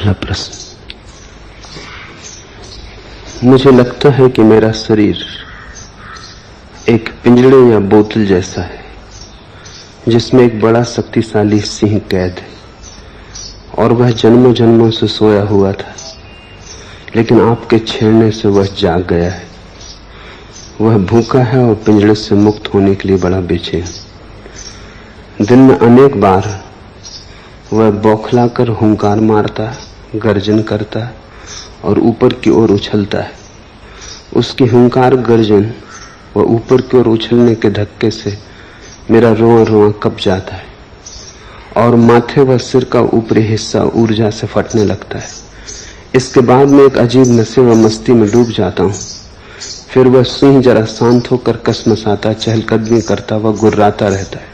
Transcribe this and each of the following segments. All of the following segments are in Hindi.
पहला प्रश्न, मुझे लगता है कि मेरा शरीर एक पिंजड़े या बोतल जैसा है जिसमें एक बड़ा शक्तिशाली सिंह कैद है और वह जन्मों जन्मों से सोया हुआ था, लेकिन आपके छेड़ने से वह जाग गया है। वह भूखा है और पिंजड़े से मुक्त होने के लिए बड़ा बेचैन। दिन में अनेक बार वह बौखलाकर हुंकार मारता, गर्जन करता और ऊपर की ओर उछलता है। उसकी हुंकार गर्जन व ऊपर की ओर उछलने के धक्के से मेरा रोआ रोआ कँप जाता है और माथे व सिर का ऊपरी हिस्सा ऊर्जा से फटने लगता है। इसके बाद मैं एक अजीब नशे व मस्ती में डूब जाता हूँ। फिर वह सिंह जरा शांत होकर कसमसाता, चहलकदमी करता व गुर्राता रहता है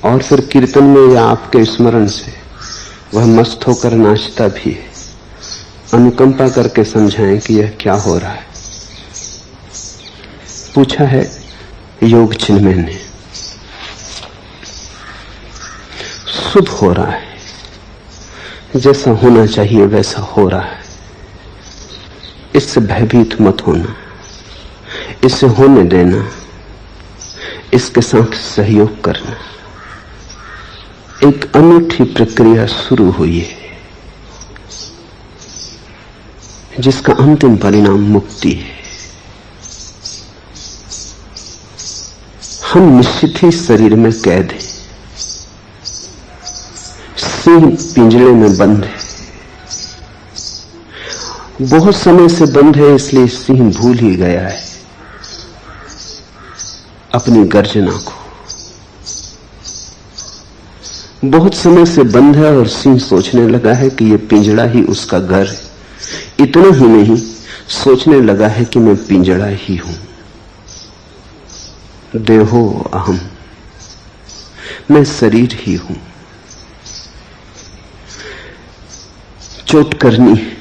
और फिर कीर्तन में या आपके स्मरण से वह मस्त होकर नाचता भी है। अनुकंपा करके समझाएं कि यह क्या हो रहा है, पूछा है योग चिन्मय ने। शुभ हो रहा है, जैसा होना चाहिए वैसा हो रहा है। इससे भयभीत मत होना, इसे होने देना, इसके साथ सहयोग करना। एक अनूठी प्रक्रिया शुरू हुई है जिसका अंतिम परिणाम मुक्ति है। हम निश्चित ही शरीर में कैद हैं। सिंह पिंजरे में बंद है, बहुत समय से बंद है, इसलिए सिंह भूल ही गया है अपनी गर्जना को। बहुत समय से बंद है और सिंह सोचने लगा है कि यह पिंजड़ा ही उसका घर है। इतना ही नहीं, सोचने लगा है कि मैं पिंजड़ा ही हूं। देहो अहम, मैं शरीर ही हूं। चोट करनी है,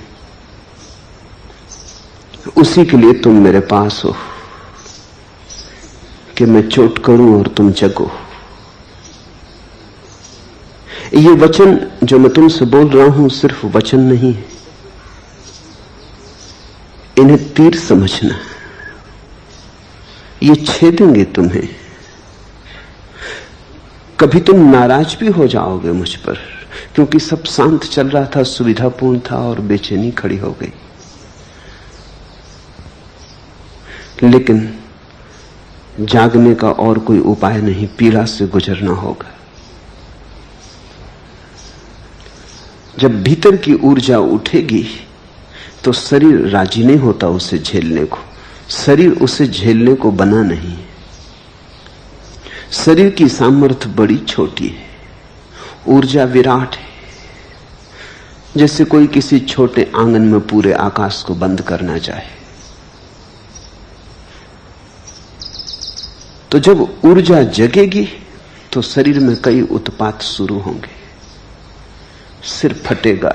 उसी के लिए तुम मेरे पास हो कि मैं चोट करूं और तुम जगो। ये वचन जो मैं तुमसे बोल रहा हूं सिर्फ वचन नहीं है, इन्हें तीर समझना। ये छेदेंगे तुम्हें। कभी तुम नाराज भी हो जाओगे मुझ पर, क्योंकि सब शांत चल रहा था, सुविधापूर्ण था और बेचैनी खड़ी हो गई। लेकिन जागने का और कोई उपाय नहीं, पीड़ा से गुजरना होगा। जब भीतर की ऊर्जा उठेगी तो शरीर राजी नहीं होता उसे झेलने को। शरीर उसे झेलने को बना नहीं है। शरीर की सामर्थ्य बड़ी छोटी है, ऊर्जा विराट है। जैसे कोई किसी छोटे आंगन में पूरे आकाश को बंद करना चाहे। तो जब ऊर्जा जगेगी तो शरीर में कई उत्पात शुरू होंगे। सिर फटेगा।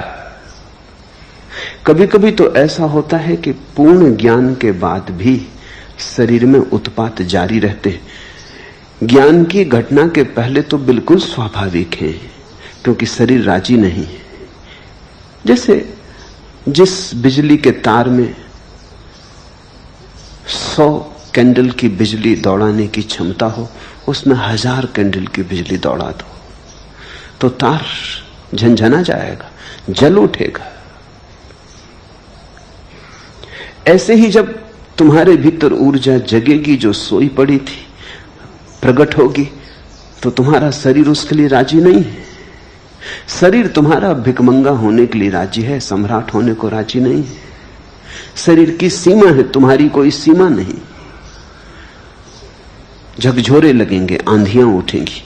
कभी कभी तो ऐसा होता है कि पूर्ण ज्ञान के बाद भी शरीर में उत्पात जारी रहते हैं। ज्ञान की घटना के पहले तो बिल्कुल स्वाभाविक है, क्योंकि शरीर राजी नहीं है। जैसे जिस बिजली के तार में 100 कैंडल की बिजली दौड़ाने की क्षमता हो, उसमें 1000 कैंडल की बिजली दौड़ा दो तो तार झंझना जाएगा, जल उठेगा। ऐसे ही जब तुम्हारे भीतर ऊर्जा जगेगी, जो सोई पड़ी थी, प्रकट होगी, तो तुम्हारा शरीर उसके लिए राजी नहीं है। शरीर तुम्हारा भिकमंगा होने के लिए राजी है, सम्राट होने को राजी नहीं है। शरीर की सीमा है, तुम्हारी कोई सीमा नहीं। झकझोरे लगेंगे, आंधियां उठेंगी।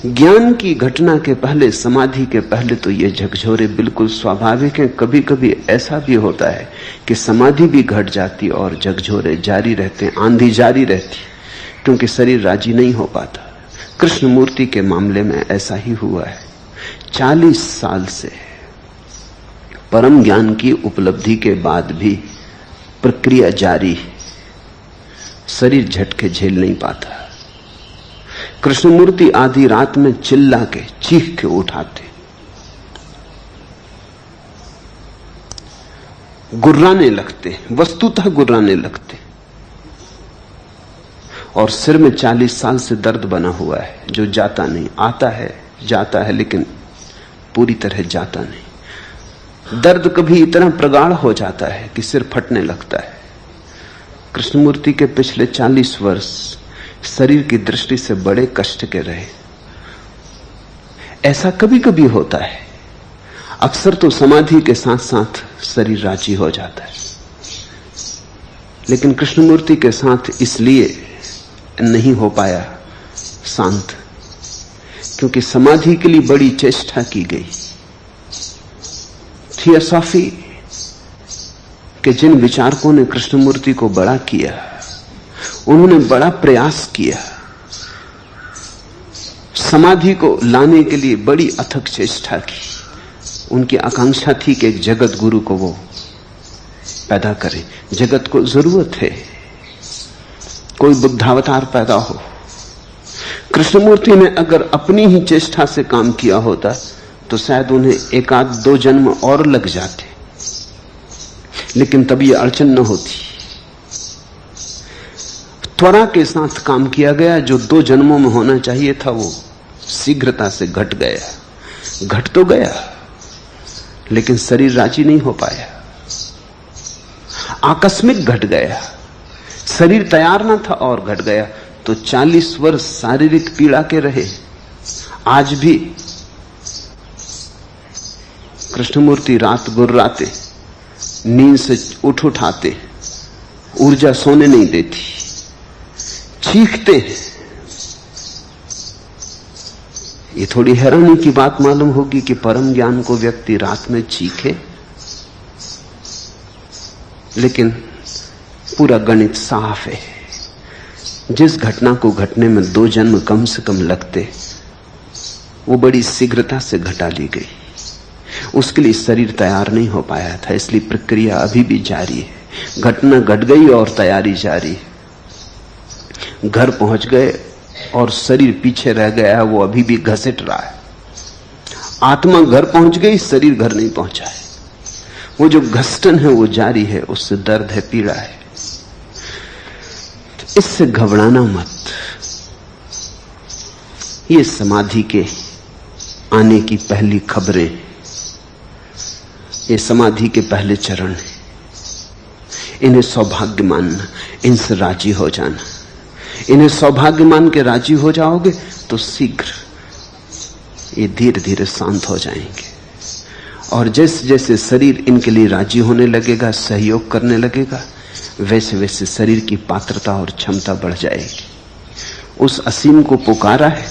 ज्ञान की घटना के पहले, समाधि के पहले तो ये झकझोरे बिल्कुल स्वाभाविक हैं। कभी कभी ऐसा भी होता है कि समाधि भी घट जाती और झकझोरे जारी रहते हैं, आंधी जारी रहती, क्योंकि शरीर राजी नहीं हो पाता। कृष्णमूर्ति के मामले में ऐसा ही हुआ है। 40 साल से परम ज्ञान की उपलब्धि के बाद भी प्रक्रिया जारी है। शरीर झटके झेल नहीं पाता। कृष्णमूर्ति आधी रात में चिल्ला के, चीख के उठाते। गुर्राने लगते, वस्तुतः गुर्राने लगते। और सिर में 40 साल से दर्द बना हुआ है जो जाता नहीं, आता है जाता है लेकिन पूरी तरह जाता नहीं। दर्द कभी इतना प्रगाढ़ हो जाता है कि सिर फटने लगता है। कृष्णमूर्ति के पिछले 40 वर्ष शरीर की दृष्टि से बड़े कष्ट के रहे। ऐसा कभी कभी होता है, अक्सर तो समाधि के साथ साथ शरीर राजी हो जाता है, लेकिन कृष्णमूर्ति के साथ इसलिए नहीं हो पाया शांत, क्योंकि समाधि के लिए बड़ी चेष्टा की गई। थियोसॉफी के जिन विचारकों ने कृष्णमूर्ति को बड़ा किया, उन्होंने बड़ा प्रयास किया, समाधि को लाने के लिए बड़ी अथक चेष्टा की। उनकी आकांक्षा थी कि एक जगत गुरु को वो पैदा करें। जगत को जरूरत है कोई बुद्धावतार पैदा हो। कृष्णमूर्ति ने अगर अपनी ही चेष्टा से काम किया होता तो शायद उन्हें 1-2 जन्म और लग जाते, लेकिन तब ये अड़चन न होती। त्वरा के साथ काम किया गया, जो 2 जन्मों में होना चाहिए था वो शीघ्रता से घट गया। घट तो गया लेकिन शरीर राजी नहीं हो पाया, आकस्मिक घट गया। शरीर तैयार ना था और घट गया। तो 40 वर्ष शारीरिक पीड़ा के रहे। आज भी कृष्णमूर्ति रात गुर्राते, नींद से उठाते, ऊर्जा सोने नहीं देती, चीखते हैं। ये थोड़ी हैरानी की बात मालूम होगी कि परम ज्ञान को व्यक्ति रात में चीखे, लेकिन पूरा गणित साफ है। जिस घटना को घटने में 2 जन्म कम से कम लगते, वो बड़ी शीघ्रता से घटा ली गई। उसके लिए शरीर तैयार नहीं हो पाया था, इसलिए प्रक्रिया अभी भी जारी है। घटना घट गई और तैयारी जारी है। घर पहुंच गए और शरीर पीछे रह गया, वो अभी भी घसीट रहा है। आत्मा घर पहुंच गई, शरीर घर नहीं पहुंचा है। वो जो घसटन है वो जारी है, उससे दर्द है, पीड़ा है। तो इससे घबराना मत। ये समाधि के आने की पहली खबरें, ये समाधि के पहले चरण हैं। इन्हें सौभाग्य मानना, इनसे राजी हो जाना। इन्हें सौभाग्य मान के राजी हो जाओगे तो शीघ्र ये धीरे धीरे शांत हो जाएंगे। और जैसे जैसे शरीर इनके लिए राजी होने लगेगा, सहयोग करने लगेगा, वैसे वैसे शरीर की पात्रता और क्षमता बढ़ जाएगी। उस असीम को पुकारा है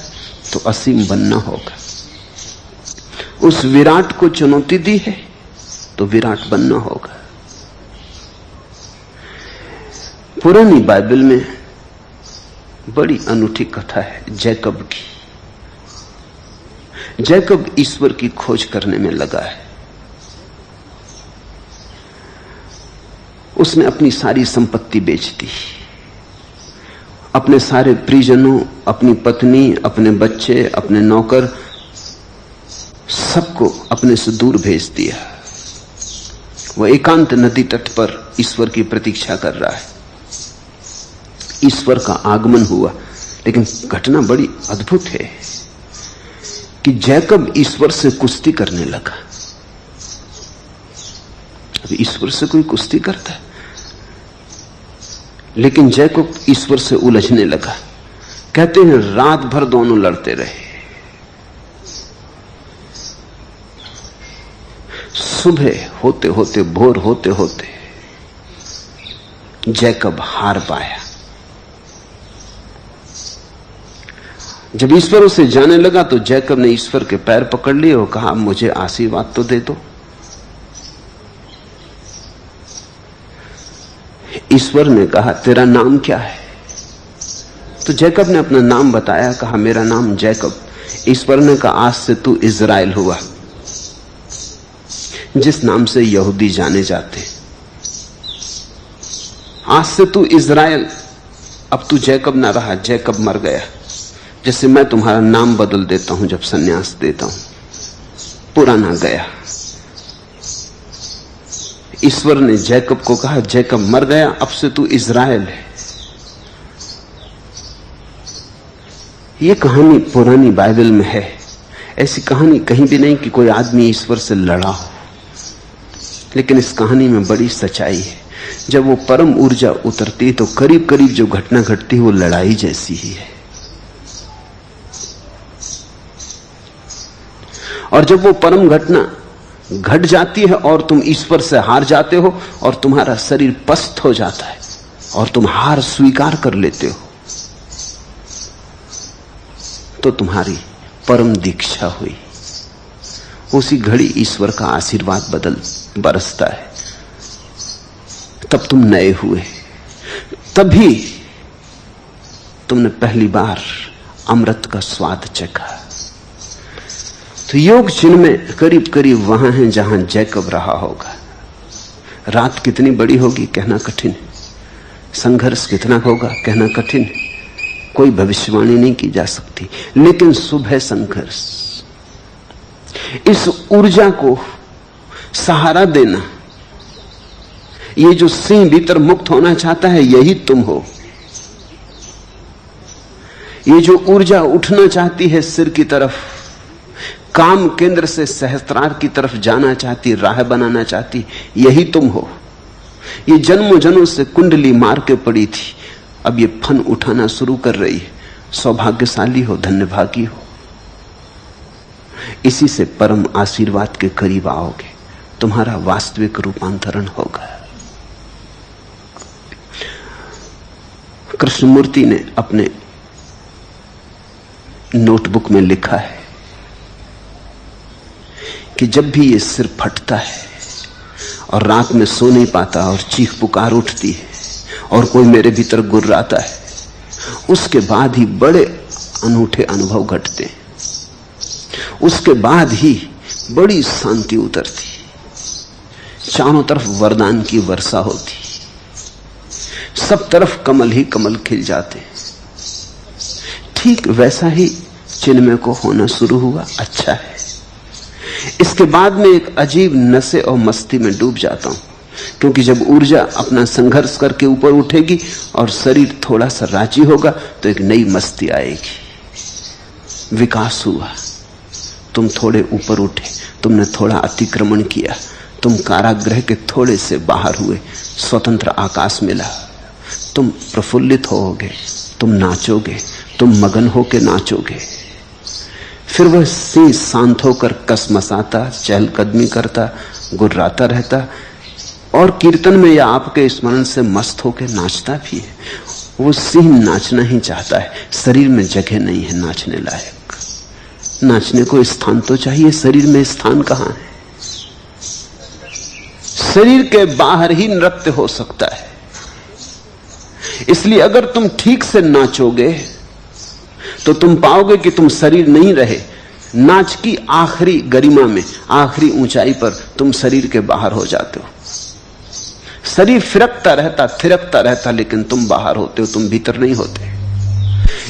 तो असीम बनना होगा। उस विराट को चुनौती दी है तो विराट बनना होगा। पुरानी बाइबल में बड़ी अनूठी कथा है जैकब की। जैकब ईश्वर की खोज करने में लगा है। उसने अपनी सारी संपत्ति बेच दी, अपने सारे परिजनों, अपनी पत्नी, अपने बच्चे, अपने नौकर, सबको अपने से दूर भेज दिया। वह एकांत नदी तट पर ईश्वर की प्रतीक्षा कर रहा है। ईश्वर का आगमन हुआ, लेकिन घटना बड़ी अद्भुत है कि जैकब ईश्वर से कुश्ती करने लगा। अब ईश्वर से कोई कुश्ती करता है, लेकिन जैकब ईश्वर से उलझने लगा। कहते हैं रात भर दोनों लड़ते रहे। सुबह होते होते, भोर होते होते जैकब हार पाया। जब ईश्वर उसे जाने लगा तो जैकब ने ईश्वर के पैर पकड़ लिए और कहा, मुझे आशीर्वाद तो दे दो। ईश्वर ने कहा, तेरा नाम क्या है? तो जैकब ने अपना नाम बताया, कहा मेरा नाम जैकब। ईश्वर ने कहा, आज से तू इज़राइल हुआ, जिस नाम से यहूदी जाने जाते। आज से तू इज़राइल, अब तू जैकब ना रहा, जैकब मर गया। जैसे मैं तुम्हारा नाम बदल देता हूं जब सन्यास देता हूं, पुराना गया। ईश्वर ने जैकब को कहा, जैकब मर गया, अब से तू इज़राइल है। यह कहानी पुरानी बाइबल में है। ऐसी कहानी कहीं भी नहीं कि कोई आदमी ईश्वर से लड़ा हो, लेकिन इस कहानी में बड़ी सच्चाई है। जब वो परम ऊर्जा उतरती है तो करीब करीब जो घटना घटती है वो लड़ाई जैसी ही है। और जब वो परम घटना घट जाती है और तुम ईश्वर से हार जाते हो और तुम्हारा शरीर पस्त हो जाता है और तुम हार स्वीकार कर लेते हो, तो तुम्हारी परम दीक्षा हुई। उसी घड़ी ईश्वर का आशीर्वाद बरसता है, तब तुम नए हुए, तभी तुमने पहली बार अमृत का स्वाद चखा। तो योग चिन्ह में करीब करीब वहां है जहां जैकब रहा होगा। रात कितनी बड़ी होगी कहना कठिन है, संघर्ष कितना होगा कहना कठिन है, कोई भविष्यवाणी नहीं की जा सकती, लेकिन सुबह संघर्ष। इस ऊर्जा को सहारा देना, ये जो सिंह भीतर मुक्त होना चाहता है, यही तुम हो। ये जो ऊर्जा उठना चाहती है सिर की तरफ, काम केंद्र से सहस्त्रार की तरफ जाना चाहती, राह बनाना चाहती, यही तुम हो। ये जन्मों जन्मों से कुंडली मार के पड़ी थी, अब ये फन उठाना शुरू कर रही है। सौभाग्यशाली हो, धन्यभागी हो। इसी से परम आशीर्वाद के करीब आओगे, तुम्हारा वास्तविक रूपांतरण होगा। कृष्णमूर्ति ने अपने नोटबुक में लिखा है कि जब भी ये सिर फटता है और रात में सो नहीं पाता और चीख पुकार उठती है और कोई मेरे भीतर गुर्राता है, उसके बाद ही बड़े अनूठे अनुभव घटते हैं। उसके बाद ही बड़ी शांति उतरती, चारों तरफ वरदान की वर्षा होती, सब तरफ कमल ही कमल खिल जाते। ठीक वैसा ही चिन्मय को होना शुरू हुआ। अच्छा है। इसके बाद में एक अजीब नशे और मस्ती में डूब जाता हूं, क्योंकि जब ऊर्जा अपना संघर्ष करके ऊपर उठेगी और शरीर थोड़ा सा राजी होगा तो एक नई मस्ती आएगी। विकास हुआ, तुम थोड़े ऊपर उठे, तुमने थोड़ा अतिक्रमण किया, तुम कारागृह के थोड़े से बाहर हुए, स्वतंत्र आकाश मिला, तुम प्रफुल्लित होगे, तुम नाचोगे, तुम मगन होके नाचोगे। फिर वह सिंह शांत होकर कसमसाता, चहलकदमी करता, गुर्राता रहता और कीर्तन में या आपके स्मरण से मस्त होकर नाचता भी है। वो सिंह नाचना ही चाहता है, शरीर में जगह नहीं है नाचने लायक। नाचने को स्थान तो चाहिए, शरीर में स्थान कहां है? शरीर के बाहर ही नृत्य हो सकता है। इसलिए अगर तुम ठीक से नाचोगे तो तुम पाओगे कि तुम शरीर नहीं रहे। नाच की आखिरी गरिमा में, आखिरी ऊंचाई पर तुम शरीर के बाहर हो जाते हो। शरीर फिरकता रहता, थिरकता रहता, लेकिन तुम बाहर होते हो, तुम भीतर नहीं होते।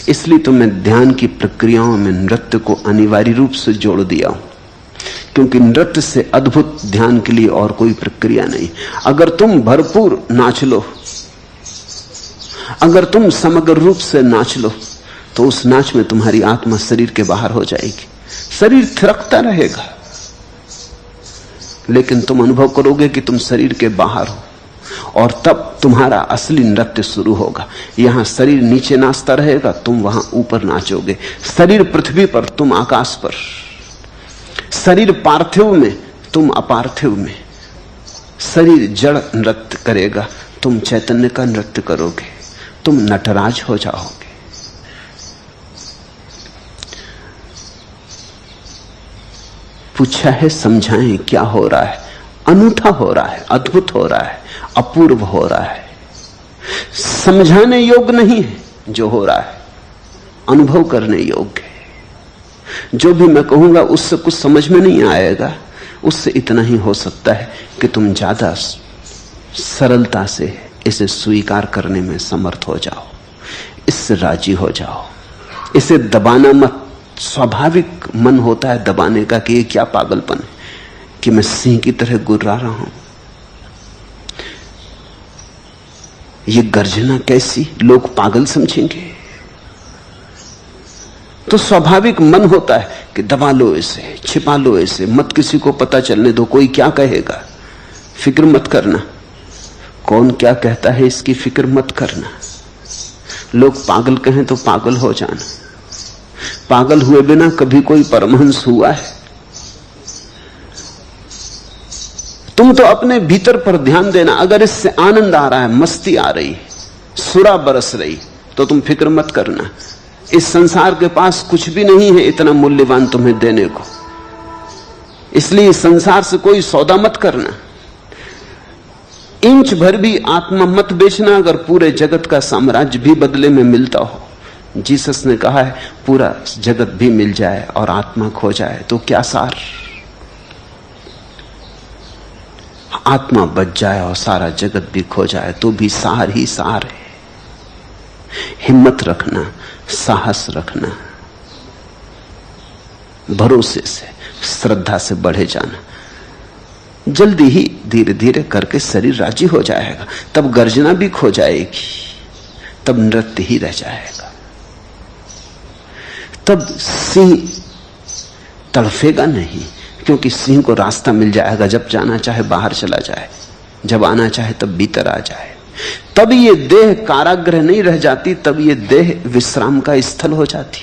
इसलिए तुम्हें ध्यान की प्रक्रियाओं में नृत्य को अनिवार्य रूप से जोड़ दिया हूं, क्योंकि नृत्य से अद्भुत ध्यान के लिए और कोई प्रक्रिया नहीं। अगर तुम भरपूर नाच लो, अगर तुम समग्र रूप से नाच लो, तो उस नाच में तुम्हारी आत्मा शरीर के बाहर हो जाएगी। शरीर थिरकता रहेगा, लेकिन तुम अनुभव करोगे कि तुम शरीर के बाहर हो, और तब तुम्हारा असली नृत्य शुरू होगा। यहां शरीर नीचे नाचता रहेगा, तुम वहां ऊपर नाचोगे। शरीर पृथ्वी पर, तुम आकाश पर। शरीर पार्थिव में, तुम अपार्थिव में। शरीर जड़ नृत्य करेगा, तुम चैतन्य का नृत्य करोगे, तुम नटराज हो जाओगे। पूछा है समझाएं क्या हो रहा है? अनूठा हो रहा है, अद्भुत हो रहा है, अपूर्व हो रहा है। समझाने योग्य नहीं है जो हो रहा है, अनुभव करने योग्य है। जो भी मैं कहूंगा उससे कुछ समझ में नहीं आएगा, उससे इतना ही हो सकता है कि तुम ज्यादा सरलता से इसे स्वीकार करने में समर्थ हो जाओ, इससे राजी हो जाओ। इसे दबाना मत। स्वाभाविक मन होता है दबाने का कि ये क्या पागलपन है कि मैं सिंह की तरह गुर्रा रहा हूं। ये गर्जना कैसी, लोग पागल समझेंगे। तो स्वाभाविक मन होता है कि दबा लो इसे, छिपा लो इसे, मत किसी को पता चलने दो, कोई क्या कहेगा, फिक्र मत करना। कौन क्या कहता है इसकी फिक्र मत करना। लोग पागल कहें तो पागल हो जाना। पागल हुए बिना कभी कोई परमहंस हुआ है? तुम तो अपने भीतर पर ध्यान देना। अगर इससे आनंद आ रहा है, मस्ती आ रही, सुरा बरस रही, तो तुम फिक्र मत करना। इस संसार के पास कुछ भी नहीं है इतना मूल्यवान तुम्हें देने को, इसलिए संसार से कोई सौदा मत करना। इंच भर भी आत्मा मत बेचना अगर पूरे जगत का साम्राज्य भी बदले में मिलता हो। जीसस ने कहा है पूरा जगत भी मिल जाए और आत्मा खो जाए तो क्या सार। आत्मा बच जाए और सारा जगत भी खो जाए तो भी सार ही सार है। हिम्मत रखना, साहस रखना, भरोसे से, श्रद्धा से बढ़े जाना। जल्दी ही धीरे धीरे करके शरीर राजी हो जाएगा। तब गर्जना भी खो जाएगी, तब नृत्य ही रह जाएगा। तब सिंह तड़फेगा नहीं, क्योंकि सिंह को रास्ता मिल जाएगा। जब जाना चाहे बाहर चला जाए, जब आना चाहे तब भीतर आ जाए। तब ये देह कारागृह नहीं रह जाती, तब ये देह विश्राम का स्थल हो जाती।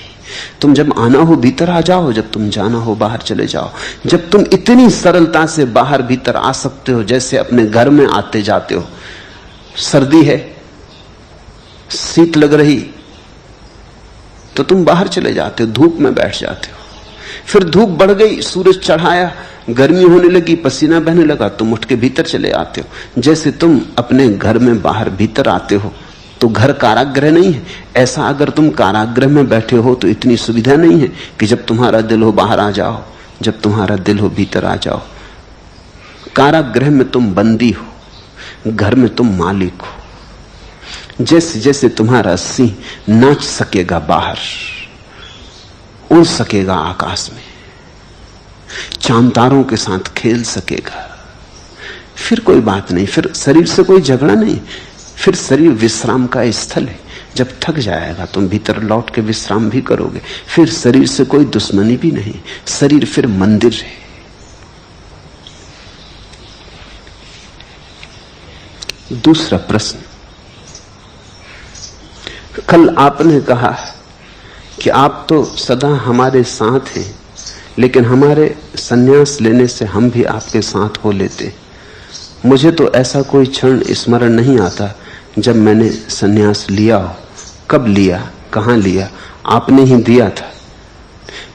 तुम जब आना हो भीतर आ जाओ, जब तुम जाना हो बाहर चले जाओ। जब तुम इतनी सरलता से बाहर भीतर आ सकते हो जैसे अपने घर में आते जाते हो। सर्दी है, शीत लग रही, तो तुम बाहर चले जाते हो, धूप में बैठ जाते हो। फिर धूप बढ़ गई, सूरज चढ़ाया, गर्मी होने लगी, पसीना बहने लगा, तुम उठ के भीतर चले आते हो। जैसे तुम अपने घर में बाहर भीतर आते हो, तो घर कारागृह नहीं है। ऐसा अगर तुम कारागृह में बैठे हो तो इतनी सुविधा नहीं है कि जब तुम्हारा दिल हो बाहर आ जाओ, जब तुम्हारा दिल हो भीतर आ जाओ। कारागृह में तुम बंदी हो, घर में तुम मालिक हो। जैसे जैसे तुम्हारा सिंह नाच सकेगा बाहर, उड़ सकेगा आकाश में, चांद तारों के साथ खेल सकेगा, फिर कोई बात नहीं, फिर शरीर से कोई झगड़ा नहीं। फिर शरीर विश्राम का स्थल है। जब थक जाएगा तुम भीतर लौट के विश्राम भी करोगे। फिर शरीर से कोई दुश्मनी भी नहीं, शरीर फिर मंदिर है। दूसरा प्रश्न, कल आपने कहा कि आप तो सदा हमारे साथ हैं, लेकिन हमारे संन्यास लेने से हम भी आपके साथ हो लेते। मुझे तो ऐसा कोई क्षण स्मरण नहीं आता जब मैंने संन्यास लिया हो। कब लिया, कहां लिया? आपने ही दिया था।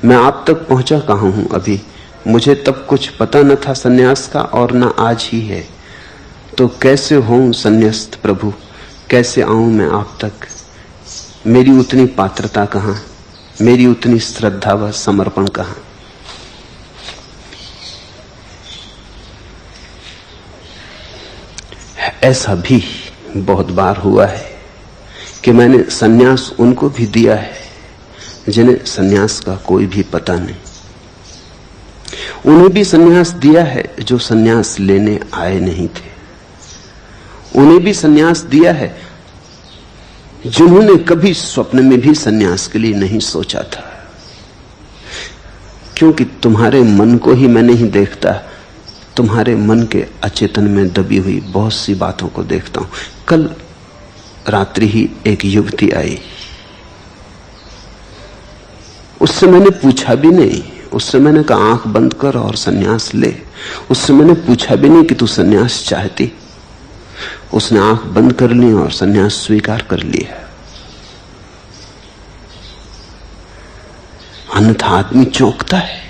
मैं आप तक पहुंचा कहां हूं अभी? मुझे तब कुछ पता न था संन्यास का, और न आज ही है। तो कैसे होऊं संन्यास्त प्रभु, कैसे आऊं मैं आप तक? मेरी उतनी पात्रता कहां, मेरी उतनी श्रद्धा व समर्पण कहां? ऐसा भी बहुत बार हुआ है कि मैंने सन्यास उनको भी दिया है जिन्हें सन्यास का कोई भी पता नहीं। उन्हें भी सन्यास दिया है जो सन्यास लेने आए नहीं थे। उन्हें भी सन्यास दिया है जिन्होंने कभी स्वप्न में भी सन्यास के लिए नहीं सोचा था। क्योंकि तुम्हारे मन को ही मैं नहीं देखता, तुम्हारे मन के अचेतन में दबी हुई बहुत सी बातों को देखता हूं। कल रात्रि ही एक युवती आई, उससे मैंने पूछा भी नहीं। उससे मैंने कहा आंख बंद कर और सन्यास ले। उससे मैंने पूछा भी नहीं कि तू सन्यास चाहती। उसने आंख बंद कर ली और सन्यास स्वीकार कर लिया। अन्यथा आदमी चौंकता है,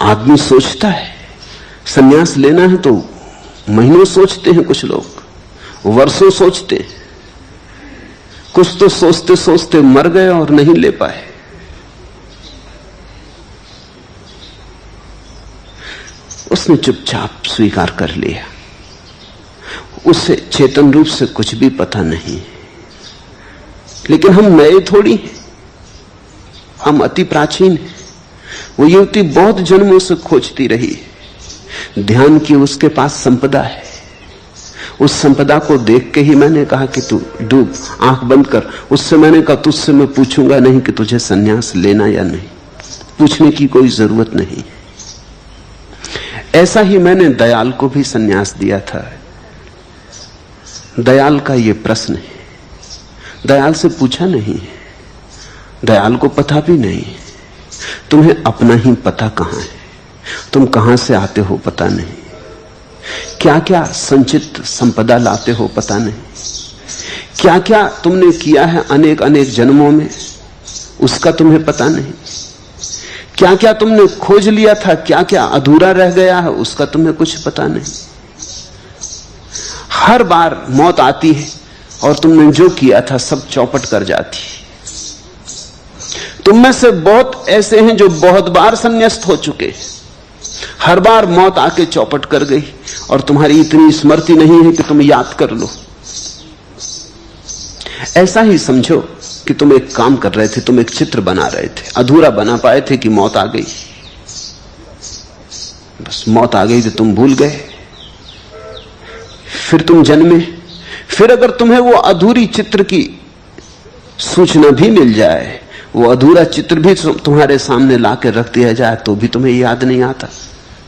आदमी सोचता है। सन्यास लेना है तो महीनों सोचते हैं, कुछ लोग वर्षों सोचते हैं, कुछ तो सोचते सोचते मर गए और नहीं ले पाए। उसने चुपचाप स्वीकार कर लिया। उसे चेतन रूप से कुछ भी पता नहीं, लेकिन हम नए थोड़ी हैं, हम अति प्राचीन हैं। वो युवती बहुत जन्मों से खोजती रही है। ध्यान की उसके पास संपदा है। उस संपदा को देख के ही मैंने कहा कि तू डूब, आंख बंद कर। उससे मैंने कहा तुझसे मैं पूछूंगा नहीं कि तुझे सन्यास लेना या नहीं, पूछने की कोई जरूरत नहीं। ऐसा ही मैंने दयाल को भी सन्यास दिया था। दयाल का ये प्रश्न है, दयाल से पूछा नहीं, दयाल को पता भी नहीं तुम्हें अपना ही पता कहां है, तुम कहां से आते हो पता नहीं, क्या क्या संचित संपदा लाते हो पता नहीं, क्या क्या तुमने किया है अनेक अनेक जन्मों में उसका तुम्हें पता नहीं, क्या क्या तुमने खोज लिया था, क्या क्या अधूरा रह गया है उसका तुम्हें कुछ पता नहीं। हर बार मौत आती है और तुमने जो किया था सब चौपट कर जाती है। तुम में से बहुत ऐसे हैं जो बहुत बार संन्यास्त हो चुके, हर बार मौत आके चौपट कर गई और तुम्हारी इतनी स्मृति नहीं है कि तुम याद कर लो। ऐसा ही समझो कि तुम एक काम कर रहे थे, तुम एक चित्र बना रहे थे, अधूरा बना पाए थे कि मौत आ गई। बस मौत आ गई तो तुम भूल गए, फिर तुम जन्मे। फिर अगर तुम्हें वो अधूरी चित्र की सूचना भी मिल जाए, वो अधूरा चित्र भी तुम्हारे सामने लाके रख दिया जाए, तो भी तुम्हें याद नहीं आता,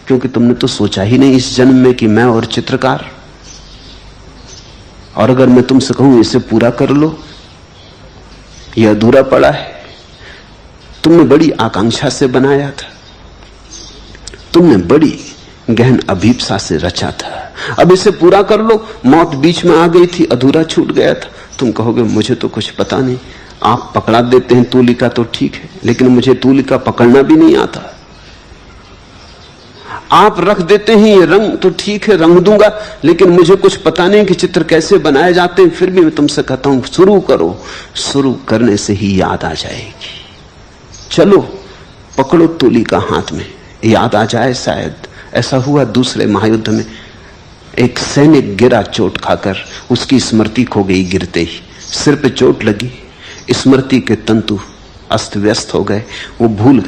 क्योंकि तुमने तो सोचा ही नहीं इस जन्म में कि मैं और चित्रकार। और अगर मैं तुमसे कहूं इसे पूरा कर लो, यह अधूरा पड़ा है, तुमने बड़ी आकांक्षा से बनाया था, तुमने बड़ी गहन अभीप्सा से रचा था, अब इसे पूरा कर लो। मौत बीच में आ गई थी, अधूरा छूट गया था। तुम कहोगे मुझे तो कुछ पता नहीं, आप पकड़ा देते हैं तूलिका तो ठीक है, लेकिन मुझे तूलिका पकड़ना भी नहीं आता। आप रख देते हैं ये रंग तो ठीक है, रंग दूंगा, लेकिन मुझे कुछ पता नहीं कि चित्र कैसे बनाए जाते हैं। फिर भी मैं तुमसे कहता हूं शुरू करो, शुरू करने से ही याद आ जाएगी। चलो पकड़ो तूलिका हाथ में, याद आ जाए शायद। ऐसा हुआ दूसरे महायुद्ध में, एक सैनिक गिरा चोट खाकर, उसकी स्मृति खो गई गिरते ही, सिर पे चोट लगी, स्मृति के तंतु अस्त व्यस्त हो गए, वो भूल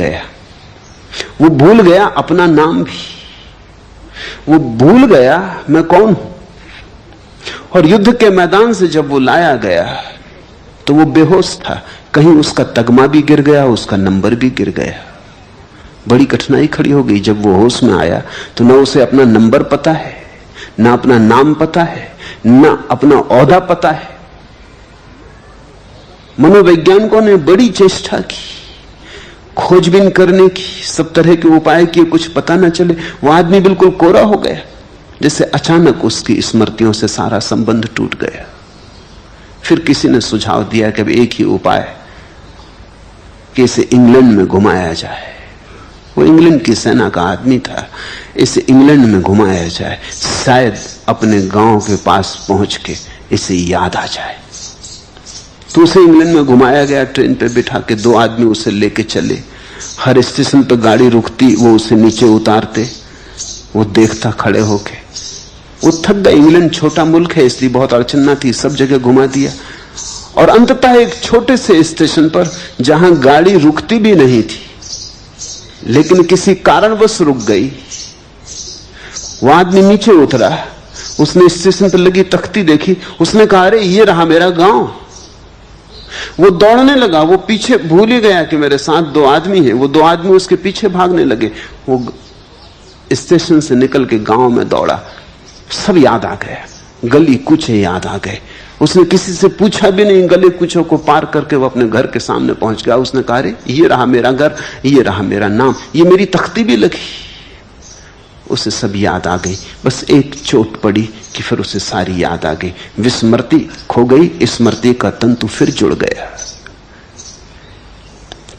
गया अपना नाम भी, वो भूल गया मैं कौन हूं। और युद्ध के मैदान से जब वो लाया गया तो वो बेहोश था, कहीं उसका तगमा भी गिर गया, उसका नंबर भी गिर गया। बड़ी कठिनाई खड़ी हो गई। जब वो होश में आया तो न उसे अपना नंबर पता है, ना अपना नाम पता है, ना अपना ओहदा पता है। मनोवैज्ञानिकों ने बड़ी चेष्टा की, खोजबीन करने की, सब तरह के उपाय किए, कुछ पता न चले। वो आदमी बिल्कुल कोरा हो गया, जैसे अचानक उसकी स्मृतियों से सारा संबंध टूट गया। फिर किसी ने सुझाव दिया कि अब एक ही उपाय कि इसे इंग्लैंड में घुमाया जाए। वो इंग्लैंड की सेना का आदमी था, इसे इंग्लैंड में घुमाया जाए, शायद अपने गांव के पास पहुंच के इसे याद आ जाए। तो उसे इंग्लैंड में घुमाया गया, ट्रेन पे बिठा के 2 आदमी उसे लेके चले। हर स्टेशन पे गाड़ी रुकती, वो उसे नीचे उतारते, वो देखता खड़े होके। वो थक गया, इंग्लैंड छोटा मुल्क है इसलिए बहुत अड़चन ना थी, सब जगह घुमा दिया। और अंततः एक छोटे से स्टेशन पर जहां गाड़ी रुकती भी नहीं थी, लेकिन किसी कारणवश रुक गई, वो आदमी नीचे उतरा, उसने स्टेशन पर लगी तख्ती देखी, उसने कहा अरे ये रहा मेरा गांव। वो दौड़ने लगा, वो पीछे भूल ही गया कि मेरे साथ 2 आदमी हैं। वो 2 आदमी उसके पीछे भागने लगे। वो स्टेशन से निकल के गांव में दौड़ा, सब याद आ गया, गली कूचे याद आ गए। उसने किसी से पूछा भी नहीं, गली कूचों को पार करके वो अपने घर के सामने पहुंच गया। उसने कहा अरे ये रहा मेरा घर, ये रहा मेरा नाम, ये मेरी तख्ती भी लगी। उसे सब याद आ गई, बस एक चोट पड़ी कि फिर उसे सारी याद आ गई। विस्मृति खो गई, स्मृति का तंतु फिर जुड़ गया।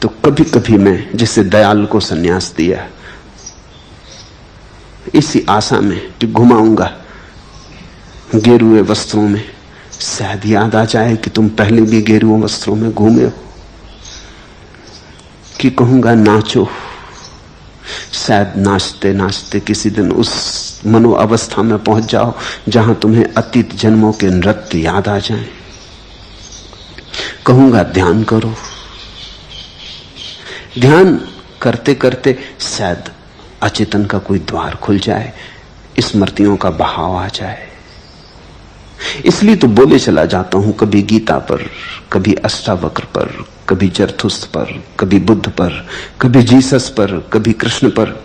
तो कभी कभी मैं जिसे दयाल को संन्यास दिया, इसी आशा में कि घुमाऊंगा गेरुए वस्त्रों में, शायद याद आ जाए कि तुम पहले भी गेरुए वस्त्रों में घूमे हो, कि कहूंगा नाचो, शायद नाचते नाचते किसी दिन उस मनो अवस्था में पहुंच जाओ जहां तुम्हें अतीत जन्मों के नृत्य याद आ जाएं। कहूंगा ध्यान करो, ध्यान करते करते शायद अचेतन का कोई द्वार खुल जाए, स्मृतियों का बहाव आ जाए। इसलिए तो बोले चला जाता हूं, कभी गीता पर, कभी अष्टावक्र पर, कभी जरथुस्त्र पर, कभी बुद्ध पर, कभी जीसस पर, कभी कृष्ण पर।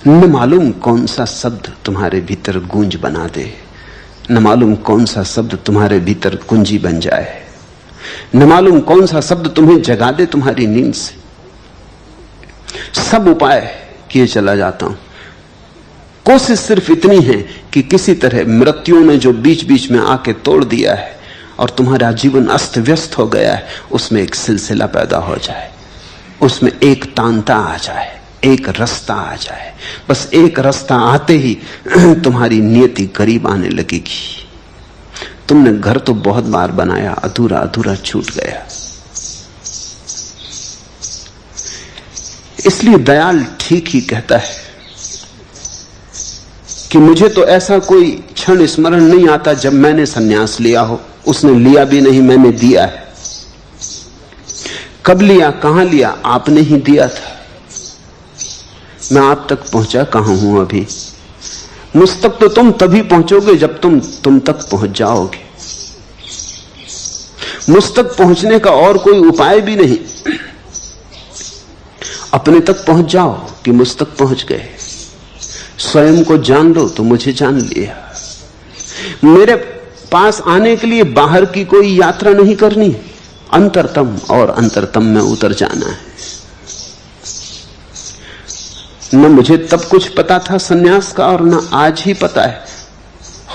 न मालूम कौन सा शब्द तुम्हारे भीतर गूंज बना दे, न मालूम कौन सा शब्द तुम्हारे भीतर कुंजी बन जाए, न मालूम कौन सा शब्द तुम्हें जगा दे तुम्हारी नींद से। सब उपाय किए चला जाता हूं, कोशिश सिर्फ इतनी है कि किसी तरह मृत्यु ने जो बीच बीच में आके तोड़ दिया है और तुम्हारा जीवन अस्त व्यस्त हो गया है, उसमें एक सिलसिला पैदा हो जाए, उसमें एक तांता आ जाए, एक रास्ता आ जाए। बस एक रास्ता आते ही तुम्हारी नियति करीब आने लगेगी। तुमने घर तो बहुत बार बनाया, अधूरा अधूरा छूट गया। इसलिए दयाल ठीक ही कहता है कि मुझे तो ऐसा कोई क्षण स्मरण नहीं आता जब मैंने सन्यास लिया हो। उसने लिया भी नहीं, मैंने दिया है। कब लिया, कहां लिया, आपने ही दिया था। मैं आप तक पहुंचा कहां हूं अभी? मुझ तक तो तुम तभी पहुंचोगे जब तुम तक पहुंच जाओगे। मुझ तक पहुंचने का और कोई उपाय भी नहीं। अपने तक पहुंच जाओ कि मुझ तक पहुंच गए। स्वयं को जान लो तो मुझे जान लिया। मेरे पास आने के लिए बाहर की कोई यात्रा नहीं करनी, अंतरतम और अंतरतम में उतर जाना है। न मुझे तब कुछ पता था सन्यास का, और न आज ही पता है,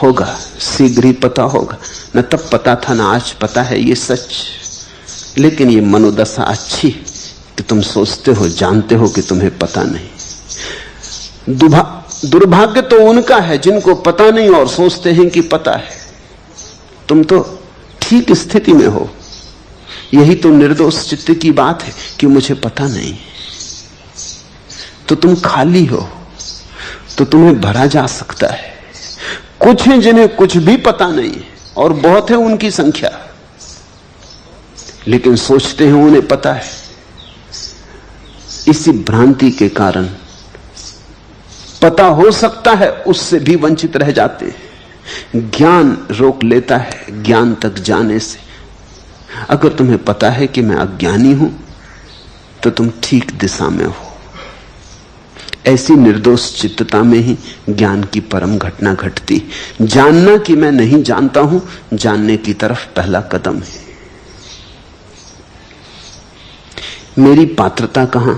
होगा शीघ्र ही पता होगा। न तब पता था न आज पता है, ये सच। लेकिन ये मनोदशा अच्छी कि तुम सोचते हो, जानते हो कि तुम्हें पता नहीं। दुर्भाग्य तो उनका है जिनको पता नहीं और सोचते हैं कि पता है। तुम तो ठीक स्थिति में हो। यही तो निर्दोष चित्त की बात है कि मुझे पता नहीं। तो तुम खाली हो, तो तुम्हें भरा जा सकता है। कुछ हैं जिन्हें कुछ भी पता नहीं है, और बहुत है उनकी संख्या, लेकिन सोचते हैं उन्हें पता है। इसी भ्रांति के कारण पता हो सकता है उससे भी वंचित रह जाते हैं। ज्ञान रोक लेता है ज्ञान तक जाने से। अगर तुम्हें पता है कि मैं अज्ञानी हूं तो तुम ठीक दिशा में हो। ऐसी निर्दोष चित्तता में ही ज्ञान की परम घटना घटती। जानना कि मैं नहीं जानता हूं, जानने की तरफ पहला कदम है। मेरी पात्रता कहां,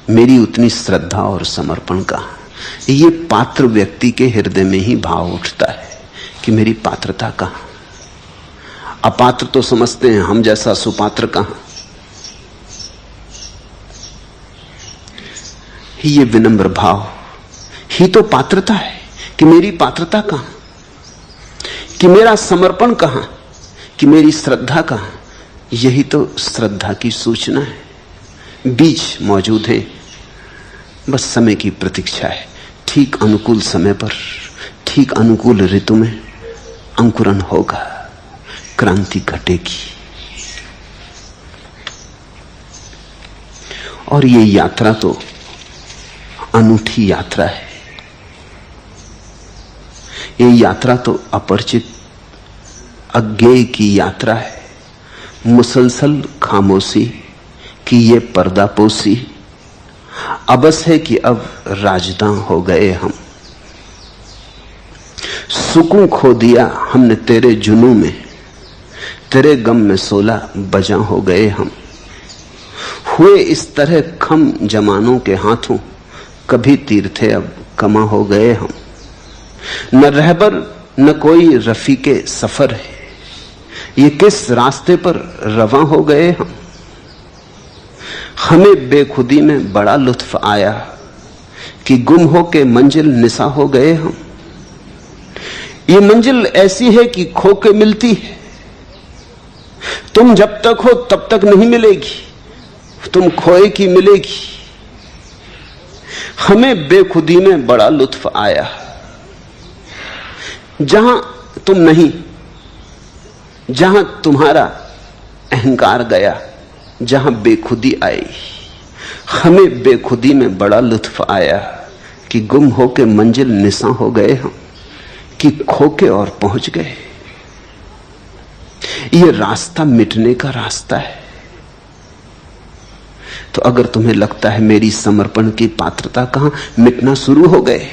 मेरी उतनी श्रद्धा और समर्पण कहां? ये पात्र व्यक्ति के हृदय में ही भाव उठता है कि मेरी पात्रता कहां। अपात्र तो समझते हैं, हम जैसा सुपात्र कहां। ये विनम्र भाव ही तो पात्रता है कि मेरी पात्रता कहां, कि मेरा समर्पण कहां, कि मेरी श्रद्धा कहां। यही तो श्रद्धा की सूचना है। बीज मौजूद है, बस समय की प्रतीक्षा है। ठीक अनुकूल समय पर, ठीक अनुकूल ऋतु में अंकुरण होगा, क्रांति घटेगी। और ये यात्रा तो अनूठी यात्रा है। ये यात्रा तो अपरिचित अज्ञेय की यात्रा है। मुसलसल खामोशी की ये पर्दापोशी अबस है कि अब राजदां हो गए हम। सुकून खो दिया हमने तेरे जुनू में, तेरे गम में 16 बजा हो गए हम। हुए इस तरह खम जमानों के हाथों, कभी तीर थे अब कमा हो गए हम। न रहबर न कोई रफीके सफर है, ये किस रास्ते पर रवां हो गए हम। हमें बेखुदी में बड़ा लुत्फ आया कि गुम हो के मंजिल निसा हो गए हम। ये मंजिल ऐसी है कि खो के मिलती है। तुम जब तक हो तब तक नहीं मिलेगी, तुम खोए की मिलेगी। हमें बेखुदी में बड़ा लुत्फ आया, जहां तुम नहीं, जहां तुम्हारा अहंकार गया, जहां बेखुदी आई। हमें बेखुदी में बड़ा लुत्फ आया कि गुम होके मंजिल निसा हो गए हम, कि खोके और पहुंच गए। यह रास्ता मिटने का रास्ता है। तो अगर तुम्हें लगता है मेरी समर्पण की पात्रता कहां, मिटना शुरू हो गए,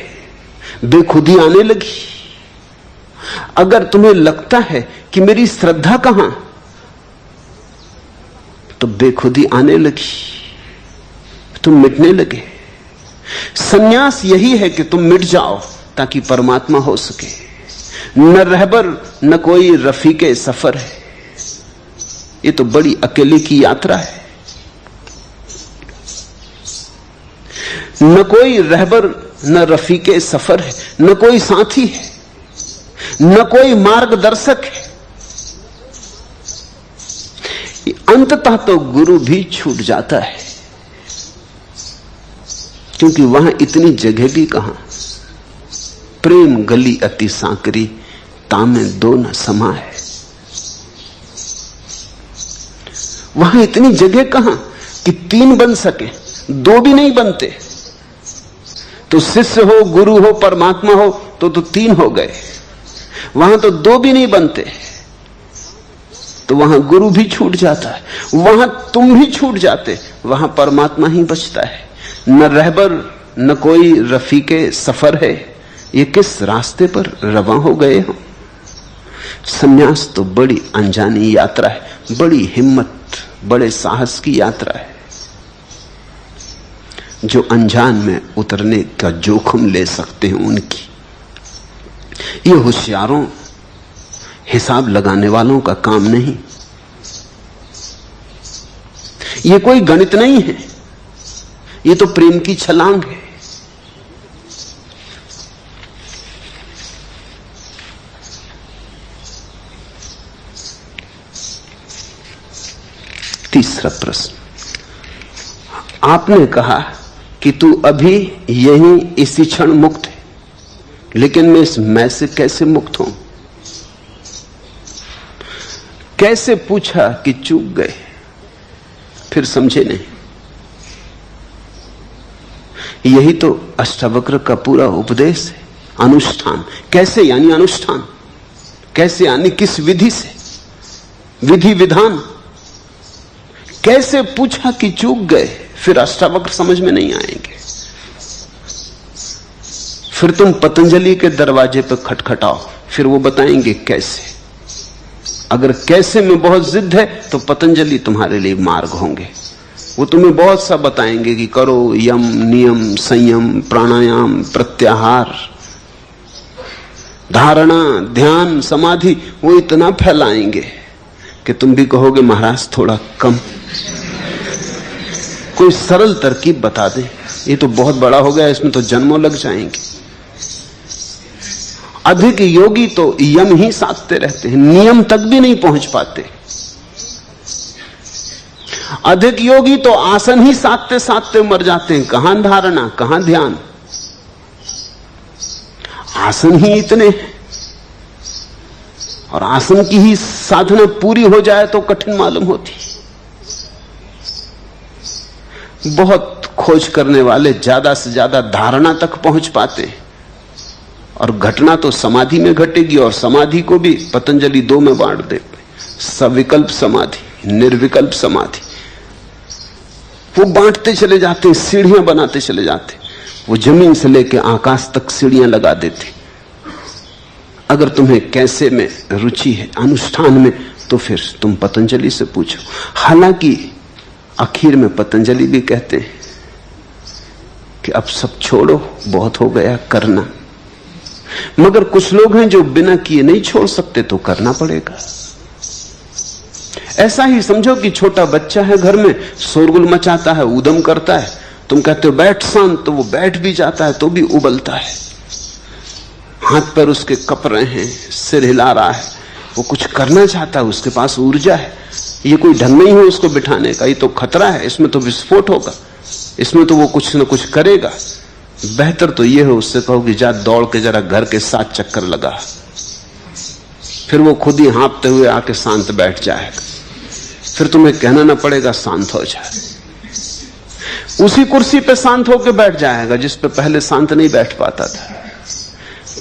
बेखुदी आने लगी। अगर तुम्हें लगता है कि मेरी श्रद्धा कहां, तो बेखुदी आने लगी, तुम मिटने लगे। संन्यास यही है कि तुम मिट जाओ ताकि परमात्मा हो सके। न रहबर न कोई रफीके सफर है। ये तो बड़ी अकेले की यात्रा है। न कोई रहबर न रफीके सफर है, न कोई साथी है, न कोई मार्गदर्शक है। अंततः तो गुरु भी छूट जाता है, क्योंकि वहां इतनी जगह भी कहां। प्रेम गली अति सांकरी, तामे दो न समा है। वहां इतनी जगह कहां कि तीन बन सके, दो भी नहीं बनते। तो शिष्य हो, गुरु हो, परमात्मा हो, तो तीन हो गए। वहां तो दो भी नहीं बनते। तो वहां गुरु भी छूट जाता है, वहां तुम भी छूट जाते, वहां परमात्मा ही बचता है। न रहबर न कोई रफीके सफर है। ये किस रास्ते पर रवां हो गए हो। संन्यास तो बड़ी अनजानी यात्रा है, बड़ी हिम्मत, बड़े साहस की यात्रा है। जो अनजान में उतरने का जोखिम ले सकते हैं उनकी। ये होशियारों, हिसाब लगाने वालों का काम नहीं। ये कोई गणित नहीं है, ये तो प्रेम की छलांग है। तीसरा प्रश्न, आपने कहा कि तू अभी यहीं इसी क्षण मुक्त है, लेकिन मैं इस मैं से कैसे मुक्त हूं? कैसे पूछा कि चूक गए, फिर समझे नहीं। यही तो अष्टावक्र का पूरा उपदेश है। अनुष्ठान कैसे, यानी अनुष्ठान कैसे, यानी किस विधि से, विधि विधान। कैसे पूछा कि चूक गए, फिर अष्टावक्र समझ में नहीं आएंगे। फिर तुम पतंजलि के दरवाजे पर खटखटाओ, फिर वो बताएंगे कैसे। अगर कैसे में बहुत जिद है तो पतंजलि तुम्हारे लिए मार्ग होंगे। वो तुम्हें बहुत सा बताएंगे कि करो यम नियम संयम प्राणायाम प्रत्याहार धारणा ध्यान समाधि। वो इतना फैलाएंगे कि तुम भी कहोगे महाराज थोड़ा कम, कोई सरल तरकीब बता दे। ये तो बहुत बड़ा हो गया, इसमें तो जन्मों लग जाएंगे। अधिक योगी तो यम ही साधते रहते हैं, नियम तक भी नहीं पहुंच पाते। अधिक योगी तो आसन ही साधते साधते मर जाते हैं। कहां धारणा, कहां ध्यान। आसन ही इतने हैं, और आसन की ही साधना पूरी हो जाए तो कठिन मालूम होती। बहुत खोज करने वाले ज्यादा से ज्यादा धारणा तक पहुंच पाते हैं, और घटना तो समाधि में घटेगी। और समाधि को भी पतंजलि दो में बांट देते, सविकल्प समाधि, निर्विकल्प समाधि। वो बांटते चले जाते हैं, सीढ़ियां बनाते चले जाते। वो जमीन से लेकर आकाश तक सीढ़ियां लगा देते। अगर तुम्हें कैसे में रुचि है, अनुष्ठान में, तो फिर तुम पतंजलि से पूछो। हालांकि आखिर में पतंजलि भी कहते हैं कि अब सब छोड़ो, बहुत हो गया करना। मगर कुछ लोग हैं जो बिना किए नहीं छोड़ सकते, तो करना पड़ेगा। ऐसा ही समझो कि छोटा बच्चा है, घर में शोरगुल मचाता है, ऊधम करता है। तुम कहते हो बैठ शांत, तो वो बैठ भी जाता है तो भी उबलता है। हाथ पैर उसके कप रहे हैं, सिर हिला रहा है, वो कुछ करना चाहता है, उसके पास ऊर्जा है। ये कोई ढंग नहीं है उसको बिठाने का, ये तो खतरा है, इसमें तो विस्फोट होगा, इसमें तो वो कुछ न कुछ करेगा। बेहतर तो ये हो उससे कहो कि जा दौड़ के जरा घर के 7 चक्कर लगा, फिर वो खुद ही हाँपते हुए आके शांत बैठ जाएगा। फिर तुम्हें कहना ना पड़ेगा शांत हो जाए। उसी कुर्सी पे शांत होकर बैठ जाएगा जिस पे पहले शांत नहीं बैठ पाता था।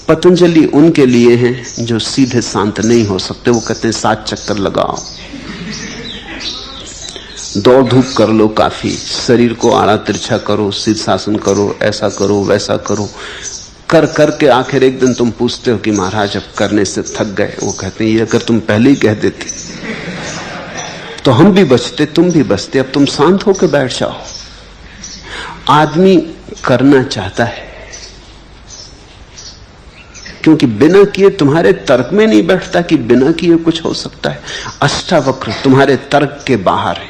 पतंजलि उनके लिए हैं जो सीधे शांत नहीं हो सकते। वो कहते हैं 7 चक्कर लगाओ, दौड़ धूप कर लो, काफी, शरीर को आड़ा तिरछा करो, शीर्षासन करो, ऐसा करो वैसा करो, कर करके आखिर एक दिन तुम पूछते हो कि महाराज अब करने से थक गए। वो कहते हैं ये अगर तुम पहले ही कह देते तो हम भी बचते, तुम भी बचते। अब तुम शांत होकर बैठ जाओ। आदमी करना चाहता है क्योंकि बिना किए तुम्हारे तर्क में नहीं बैठता कि बिना किए कुछ हो सकता है। अष्टावक्र तुम्हारे तर्क के बाहर है।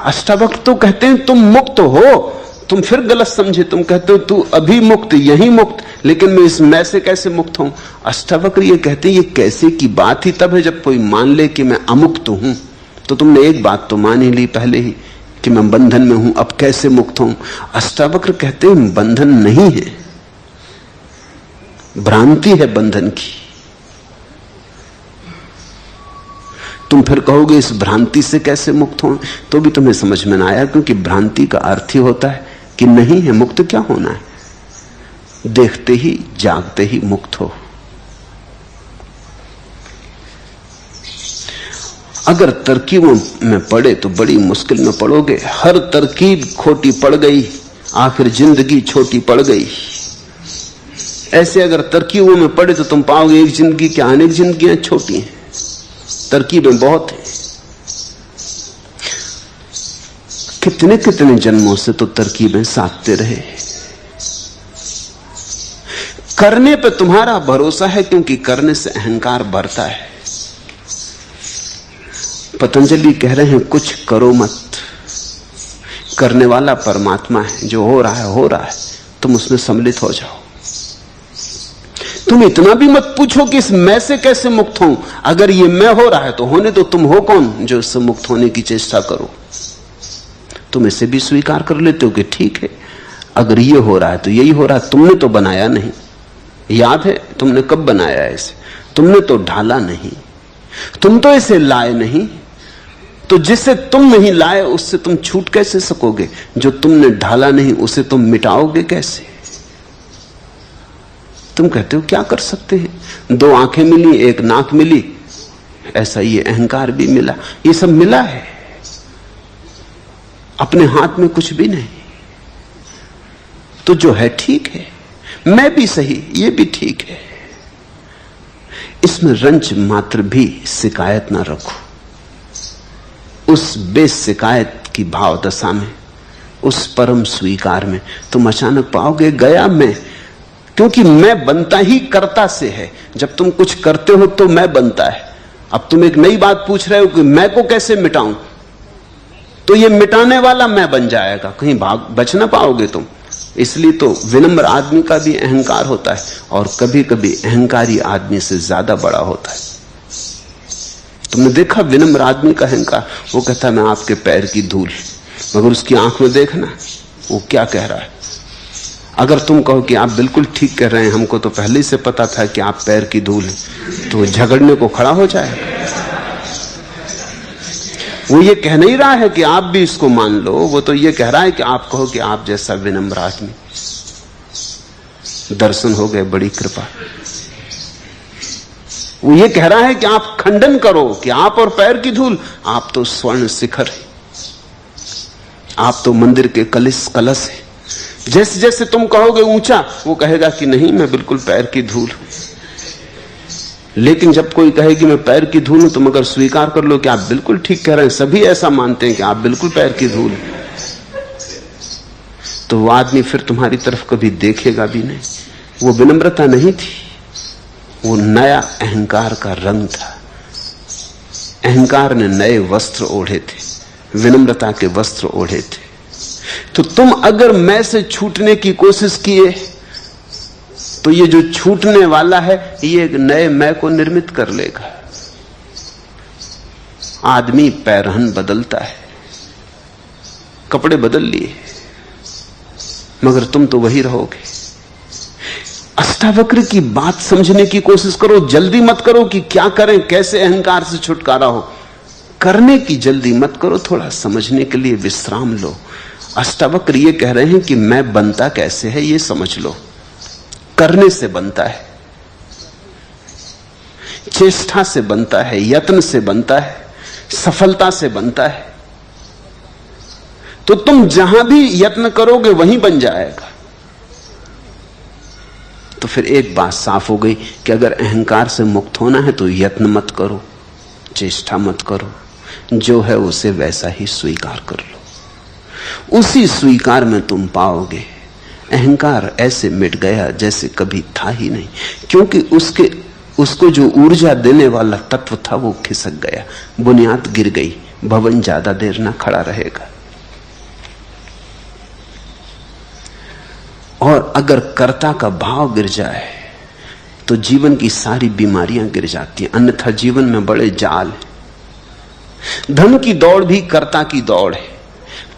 अष्टावक्र तो कहते हैं तुम मुक्त हो। तुम फिर गलत समझे, तुम कहते हो तू अभी मुक्त, यही मुक्त, लेकिन मैं इस मैं से कैसे मुक्त हूं? अष्टावक्र ये कहते हैं ये कैसे की बात ही तब है जब कोई मान ले कि मैं अमुक्त हूं। तो तुमने एक बात तो मान ही ली पहले ही कि मैं बंधन में हूं, अब कैसे मुक्त हूं? अष्टावक्र कहते हैं बंधन नहीं है, भ्रांति है बंधन की। तुम फिर कहोगे इस भ्रांति से कैसे मुक्त हो, तो भी तुम्हें समझ में ना आया, क्योंकि भ्रांति का अर्थ ही होता है कि नहीं है। मुक्त क्या होना है? देखते ही जागते ही मुक्त हो। अगर तरकीबों में पड़े तो बड़ी मुश्किल में पड़ोगे। हर तरकीब खोटी पड़ गई, आखिर जिंदगी छोटी पड़ गई। ऐसे अगर तरकीबों में पड़े तो तुम पाओगे एक जिंदगी क्या अनेक जिंदगियां छोटी हैं, तरकीबें बहुत हैं। कितने कितने जन्मों से तो तरकीबें साधते रहे। करने पे तुम्हारा भरोसा है क्योंकि करने से अहंकार बढ़ता है। पतंजलि कह रहे हैं कुछ करो मत, करने वाला परमात्मा है। जो हो रहा है तुम उसमें सम्मिलित हो जाओ। तुम इतना भी मत पूछो कि इस मैं से कैसे मुक्त हूं। अगर ये मैं हो रहा है तो होने दो, तुम हो कौन जो इससे मुक्त होने की चेष्टा करो? तुम इसे भी स्वीकार कर लेते हो कि ठीक है, अगर ये हो रहा है तो यही हो रहा है। तुमने तो बनाया नहीं, याद है तुमने कब बनाया है इसे? तुमने तो ढाला नहीं, तुम तो इसे लाए नहीं। तो जिसे तुम नहीं लाए उससे तुम छूट कैसे सकोगे? जो तुमने ढाला नहीं उसे तुम मिटाओगे कैसे? तुम कहते हो क्या कर सकते हैं, 2 आंखें मिली, 1 नाक मिली, ऐसा ये अहंकार भी मिला, ये सब मिला है, अपने हाथ में कुछ भी नहीं। तो जो है ठीक है, मैं भी सही, ये भी ठीक है। इसमें रंच मात्र भी शिकायत ना रखो। उस बेशिकायत की भाव दशा में, उस परम स्वीकार में तुम अचानक पाओगे गया मैं। क्योंकि मैं बनता ही कर्ता से है। जब तुम कुछ करते हो तो मैं बनता है। अब तुम एक नई बात पूछ रहे हो कि मैं को कैसे मिटाऊं, तो ये मिटाने वाला मैं बन जाएगा, कहीं भाग बच ना पाओगे तुम। इसलिए तो विनम्र आदमी का भी अहंकार होता है, और कभी कभी अहंकारी आदमी से ज्यादा बड़ा होता है। तुमने देखा विनम्र आदमी का अहंकार, वो कहता है मैं आपके पैर की धूल, मगर उसकी आंख में देखना वो क्या कह रहा है। अगर तुम कहो कि आप बिल्कुल ठीक कह रहे हैं, हमको तो पहले से पता था कि आप पैर की धूल हैं, तो झगड़ने को खड़ा हो जाएगा। वो ये कह नहीं रहा है कि आप भी इसको मान लो, वो तो ये कह रहा है कि आप कहो कि आप जैसा विनम्र आदमी, दर्शन हो गए, बड़ी कृपा। वो ये कह रहा है कि आप खंडन करो कि आप और पैर की धूल, आप तो स्वर्ण शिखर है, आप तो मंदिर के कलश है। जैसे जैसे तुम कहोगे ऊंचा, वो कहेगा कि नहीं मैं बिल्कुल पैर की धूल हूं। लेकिन जब कोई कहे कि मैं पैर की धूल हूं, तुम अगर स्वीकार कर लो कि आप बिल्कुल ठीक कह रहे हैं, सभी ऐसा मानते हैं कि आप बिल्कुल पैर की धूल, तो वो आदमी फिर तुम्हारी तरफ कभी देखेगा भी नहीं। वो विनम्रता नहीं थी, वो नया अहंकार का रंग था। अहंकार ने नए वस्त्र ओढ़े थे, विनम्रता के वस्त्र ओढ़े थे। तो तुम अगर मैं से छूटने की कोशिश किए तो ये जो छूटने वाला है ये एक नए मैं को निर्मित कर लेगा। आदमी पैरहन बदलता है, कपड़े बदल लिए, मगर तुम तो वही रहोगे। अष्टावक्र की बात समझने की कोशिश करो, जल्दी मत करो कि क्या करें, कैसे अहंकार से छुटकारा हो। करने की जल्दी मत करो, थोड़ा समझने के लिए विश्राम लो। अष्टावक्र ये कह रहे हैं कि मैं बनता कैसे है ये समझ लो। करने से बनता है, चेष्टा से बनता है, यत्न से बनता है, सफलता से बनता है। तो तुम जहां भी यत्न करोगे वहीं बन जाएगा। तो फिर एक बात साफ हो गई कि अगर अहंकार से मुक्त होना है तो यत्न मत करो, चेष्टा मत करो, जो है उसे वैसा ही स्वीकार कर लो। उसी स्वीकार में तुम पाओगे अहंकार ऐसे मिट गया जैसे कभी था ही नहीं, क्योंकि उसको जो ऊर्जा देने वाला तत्व था वो खिसक गया, बुनियाद गिर गई, भवन ज्यादा देर ना खड़ा रहेगा। और अगर कर्ता का भाव गिर जाए तो जीवन की सारी बीमारियां गिर जाती हैं, अन्यथा जीवन में बड़े जाल हैं। धन की दौड़ भी कर्ता की दौड़ है,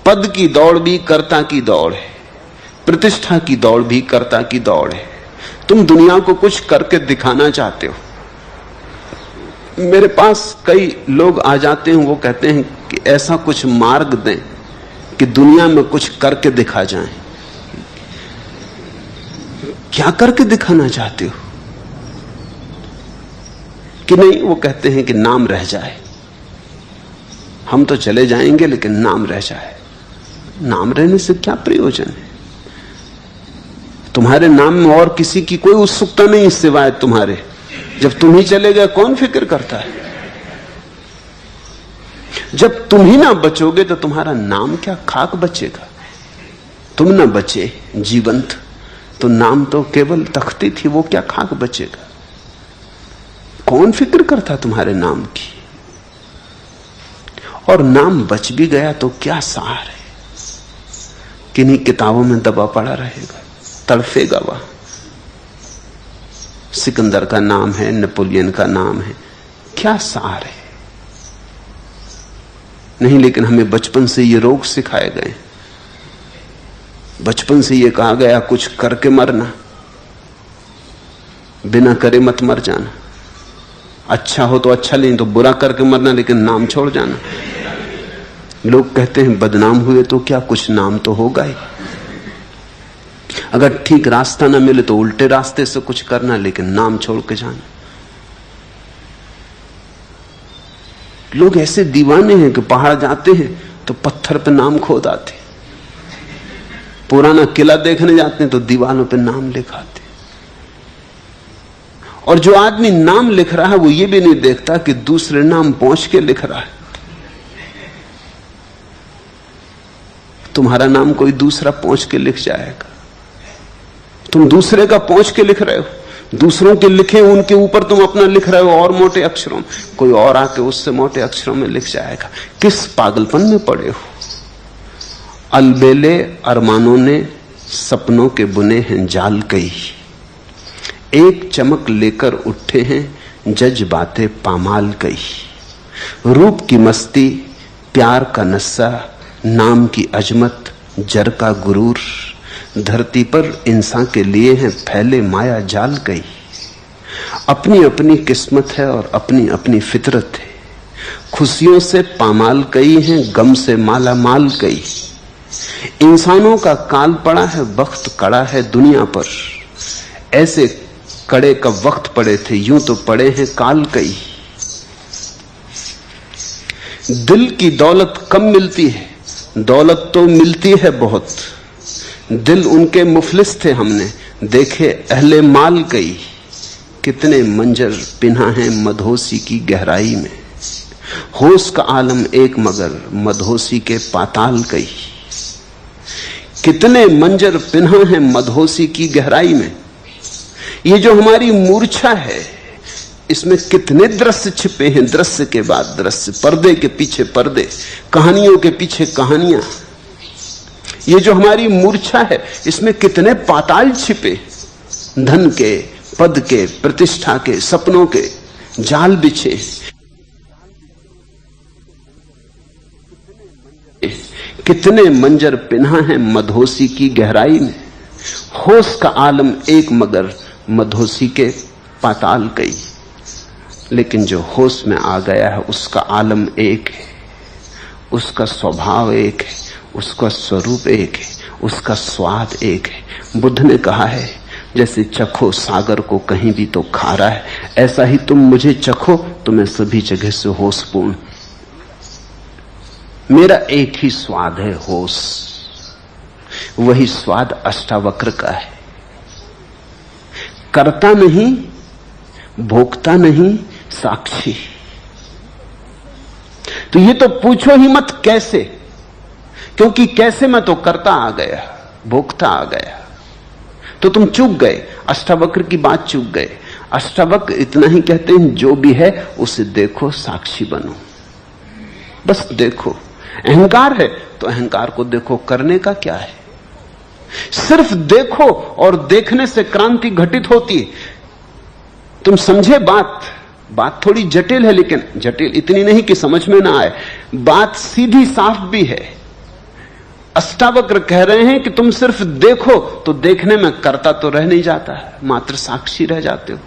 पद की दौड़ भी कर्ता की दौड़ है, प्रतिष्ठा की दौड़ भी कर्ता की दौड़ है। तुम दुनिया को कुछ करके दिखाना चाहते हो। मेरे पास कई लोग आ जाते हैं, वो कहते हैं कि ऐसा कुछ मार्ग दें कि दुनिया में कुछ करके दिखा जाएं। क्या करके दिखाना चाहते हो? कि नहीं, वो कहते हैं कि नाम रह जाए, हम तो चले जाएंगे लेकिन नाम रह जाए। नाम रहने से क्या प्रयोजन है? तुम्हारे नाम में और किसी की कोई उत्सुकता नहीं सिवाय तुम्हारे। जब तुम ही चले गए कौन फिक्र करता है? जब तुम ही ना बचोगे तो तुम्हारा नाम क्या खाक बचेगा? तुम ना बचे जीवंत तो नाम तो केवल तख्ती थी, वो क्या खाक बचेगा? कौन फिक्र करता तुम्हारे नाम की? और नाम बच भी गया तो क्या सार है? किन्हीं किताबों में दबा पड़ा रहेगा, तड़फेगा वह। सिकंदर का नाम है, नेपोलियन का नाम है, क्या सार है? नहीं, लेकिन हमें बचपन से ये रोग सिखाए गए, बचपन से ये कहा गया कुछ करके मरना, बिना करे मत मर जाना। अच्छा हो तो अच्छा, नहीं तो बुरा करके मरना, लेकिन नाम छोड़ जाना। लोग कहते हैं बदनाम हुए तो क्या, कुछ नाम तो होगा ही। अगर ठीक रास्ता ना मिले तो उल्टे रास्ते से कुछ करना, लेकिन नाम छोड़ के जाना। लोग ऐसे दीवाने हैं कि पहाड़ जाते हैं तो पत्थर पे नाम खोद आते, पुराना किला देखने जाते हैं तो दीवारों पे नाम लिखाते। और जो आदमी नाम लिख रहा है वो ये भी नहीं देखता कि दूसरे नाम पहुंच के लिख रहा है। तुम्हारा नाम कोई दूसरा पहुंच के लिख जाएगा, तुम दूसरे का पहुंच के लिख रहे हो। दूसरों के लिखे उनके ऊपर तुम अपना लिख रहे हो और मोटे अक्षरों में, कोई और आके उससे मोटे अक्षरों में लिख जाएगा। किस पागलपन में पड़े हो? अलबेले अरमानों ने सपनों के बुने हैं जाल कई, एक चमक लेकर उठे हैं जज्बाते पामाल कई। रूप की मस्ती, प्यार का नशा, नाम की अजमत, जर का गुरूर, धरती पर इंसान के लिए हैं फैले माया जाल कई। अपनी अपनी किस्मत है और अपनी अपनी फितरत है, खुशियों से पामाल कई हैं, गम से माला माल कई। इंसानों का काल पड़ा है, वक्त कड़ा है दुनिया पर, ऐसे कड़े का वक्त पड़े थे, यूं तो पड़े हैं काल कई। दिल की दौलत कम मिलती है, दौलत तो मिलती है बहुत। दिल उनके मुफलिस थे, हमने देखे अहले माल कई। कितने मंजर पिन्हा है मधोसी की गहराई में, होश का आलम एक मगर मधोसी के पाताल कई। कितने मंजर पिन्हा है मधोसी की गहराई में। ये जो हमारी मूर्छा है, इसमें कितने दृश्य छिपे हैं, दृश्य के बाद दृश्य, पर्दे के पीछे पर्दे, कहानियों के पीछे कहानियां। ये जो हमारी मूर्छा है, इसमें कितने पाताल छिपे, धन के, पद के, प्रतिष्ठा के, सपनों के जाल बिछे। कितने मंजर पिन्हा है मधोसी की गहराई में, होश का आलम एक मगर मधोसी के पाताल कई। लेकिन जो होश में आ गया है उसका आलम एक है, उसका स्वभाव एक है, उसका स्वरूप एक है, उसका स्वाद एक है। बुद्ध ने कहा है जैसे चखो सागर को कहीं भी तो खारा है, ऐसा ही तुम मुझे चखो तो मैं सभी जगह से होशपूर्ण। मेरा एक ही स्वाद है, होश। वही स्वाद अष्टावक्र का है। करता नहीं, भोगता नहीं, साक्षी। तो ये तो पूछो ही मत कैसे, क्योंकि कैसे में तो करता आ गया, भोगता आ गया, तो तुम चूक गए, अष्टावक्र की बात चूक गए। अष्टावक्र इतना ही कहते हैं, जो भी है उसे देखो, साक्षी बनो, बस देखो। अहंकार है तो अहंकार को देखो, करने का क्या है? सिर्फ देखो, और देखने से क्रांति घटित होती है। तुम समझे बात थोड़ी जटिल है, लेकिन जटिल इतनी नहीं कि समझ में ना आए। बात सीधी साफ भी है। अष्टावक्र कह रहे हैं कि तुम सिर्फ देखो, तो देखने में कर्ता तो रह नहीं जाता है, मात्र साक्षी रह जाते हो।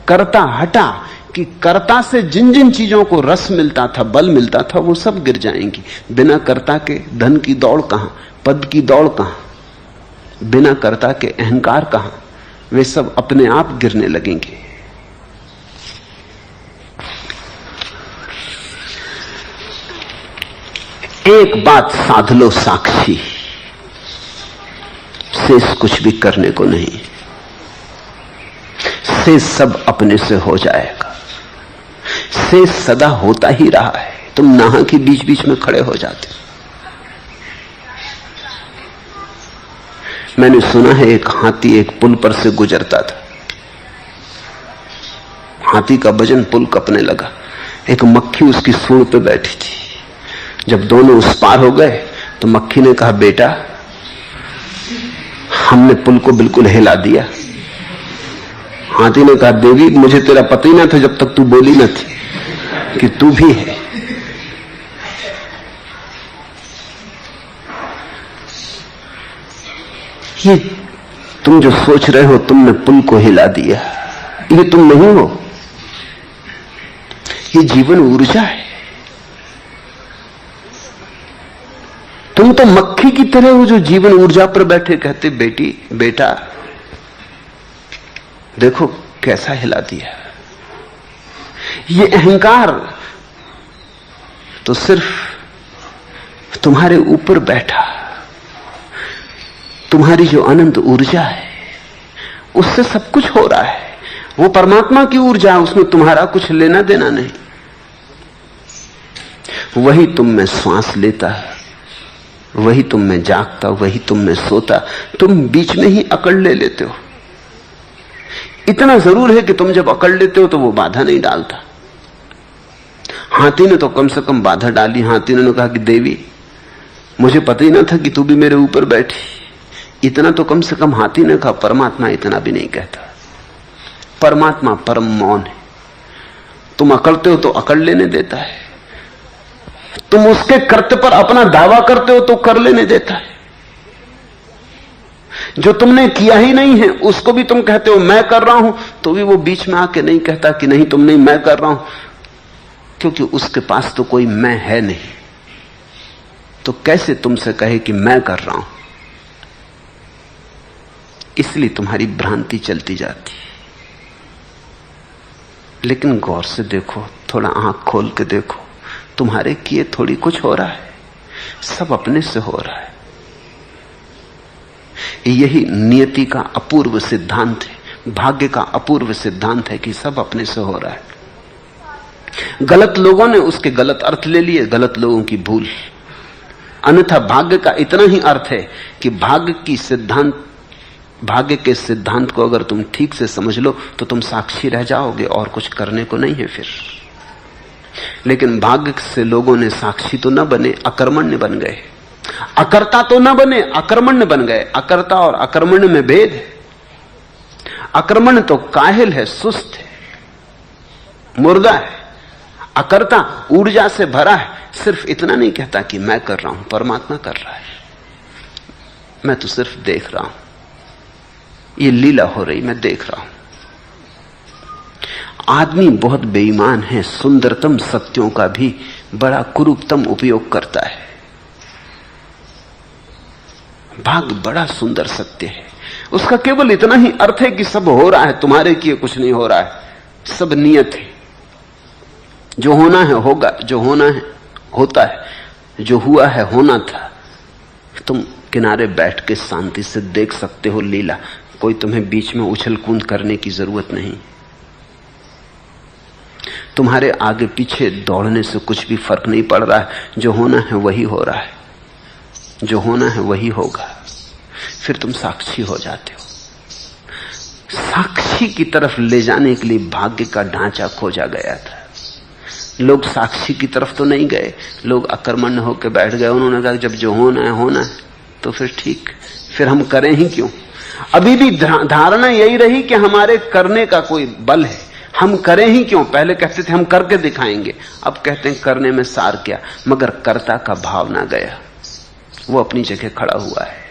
कर्ता हटा कि कर्ता से जिन जिन चीजों को रस मिलता था, बल मिलता था, वो सब गिर जाएंगी। बिना कर्ता के धन की दौड़ कहां, पद की दौड़ कहां, बिना कर्ता के अहंकार कहां, वे सब अपने आप गिरने लगेंगे। एक बात साध लो, साक्षी, शेष कुछ भी करने को नहीं, शेष सब अपने से हो जाएगा। शेष सदा होता ही रहा है, तुम नाहा के बीच बीच में खड़े हो जाते। मैंने सुना है एक हाथी एक पुल पर से गुजरता था, हाथी का वजन पुल कपने लगा, एक मक्खी उसकी सूंड पे बैठी थी। जब दोनों उस पार हो गए तो मक्खी ने कहा, बेटा हमने पुल को बिल्कुल हिला दिया। हाथी ने कहा, देवी मुझे तेरा पता ही ना था जब तक तू बोली न थी कि तू भी है। ये तुम जो सोच रहे हो तुमने पुल को हिला दिया, ये तुम नहीं हो, ये जीवन ऊर्जा है। तुम तो मक्खी की तरह हो जो जीवन ऊर्जा पर बैठे कहते, बेटी बेटा देखो कैसा हिला दिया। ये अहंकार तो सिर्फ तुम्हारे ऊपर बैठा, तुम्हारी जो अनंत ऊर्जा है उससे सब कुछ हो रहा है। वो परमात्मा की ऊर्जा है, उसमें तुम्हारा कुछ लेना देना नहीं। वही तुम में श्वास लेता है, वही तुम में जागता, वही तुम में सोता। तुम बीच में ही अकड़ ले लेते हो। इतना जरूर है कि तुम जब अकड़ लेते हो तो वो बाधा नहीं डालता। हाथी ने तो कम से कम बाधा डाली। हाथी ने कहा कि देवी मुझे पता ही ना था कि तू भी मेरे ऊपर बैठी। इतना तो कम से कम हाथी ने कहा। परमात्मा इतना भी नहीं कहता। परमात्मा परम मौन है। तुम अकड़ते हो तो अकड़ लेने देता है, तुम उसके कर्तव्य पर अपना दावा करते हो तो कर लेने देता है। जो तुमने किया ही नहीं है उसको भी तुम कहते हो मैं कर रहा हूं, तो भी वो बीच में आके नहीं कहता कि नहीं तुम नहीं, मैं कर रहा हूं, क्योंकि उसके पास तो कोई मैं है नहीं। तो कैसे तुमसे कहे कि मैं कर रहा हूं? इसलिए तुम्हारी भ्रांति चलती जाती है। लेकिन गौर से देखो, थोड़ा आंख खोल के देखो, तुम्हारे किए थोड़ी कुछ हो रहा है, सब अपने से हो रहा है। यही नियति का अपूर्व सिद्धांत है, भाग्य का अपूर्व सिद्धांत है कि सब अपने से हो रहा है। गलत लोगों ने उसके गलत अर्थ ले लिए, गलत लोगों की भूल। अन्यथा भाग्य का इतना ही अर्थ है कि भाग्य के सिद्धांत को अगर तुम ठीक से समझ लो तो तुम साक्षी रह जाओगे और कुछ करने को नहीं है फिर। लेकिन भाग्य से लोगों ने साक्षी तो न बने, अकर्मण्य बन गए। अकर्ता तो न बने, अकर्मण्य बन गए। अकर्ता और अकर्मण्य में भेद है। अकर्मण्य तो काहिल है, सुस्त है, मुर्दा है। अकर्ता ऊर्जा से भरा है, सिर्फ इतना नहीं कहता कि मैं कर रहा हूं, परमात्मा कर रहा है, मैं तो सिर्फ देख रहा हूं, ये लीला हो रही, मैं देख रहा हूं। आदमी बहुत बेईमान है, सुंदरतम सत्यों का भी बड़ा कुरूपतम उपयोग करता है। भाग्य बड़ा सुंदर सत्य है, उसका केवल इतना ही अर्थ है कि सब हो रहा है, तुम्हारे किए कुछ नहीं हो रहा है, सब नियत है। जो होना है होगा, जो होना है होता है, जो हुआ है होना था। तुम किनारे बैठ के शांति से देख सकते हो लीला, कोई तुम्हें बीच में उछल कूद करने की जरूरत नहीं। तुम्हारे आगे पीछे दौड़ने से कुछ भी फर्क नहीं पड़ रहा है। जो होना है वही हो रहा है, जो होना है वही होगा। फिर तुम साक्षी हो जाते हो। साक्षी की तरफ ले जाने के लिए भाग्य का ढांचा खोजा गया था। लोग साक्षी की तरफ तो नहीं गए, लोग अकर्मण्य होकर बैठ गए। उन्होंने कहा जब जो होना है होना है तो फिर ठीक, फिर हम करें ही क्यों। अभी भी धारणा यही रही कि हमारे करने का कोई बल है, हम करें ही क्यों। पहले कहते थे हम करके दिखाएंगे, अब कहते हैं करने में सार क्या। मगर कर्ता का भाव ना गया, वो अपनी जगह खड़ा हुआ है।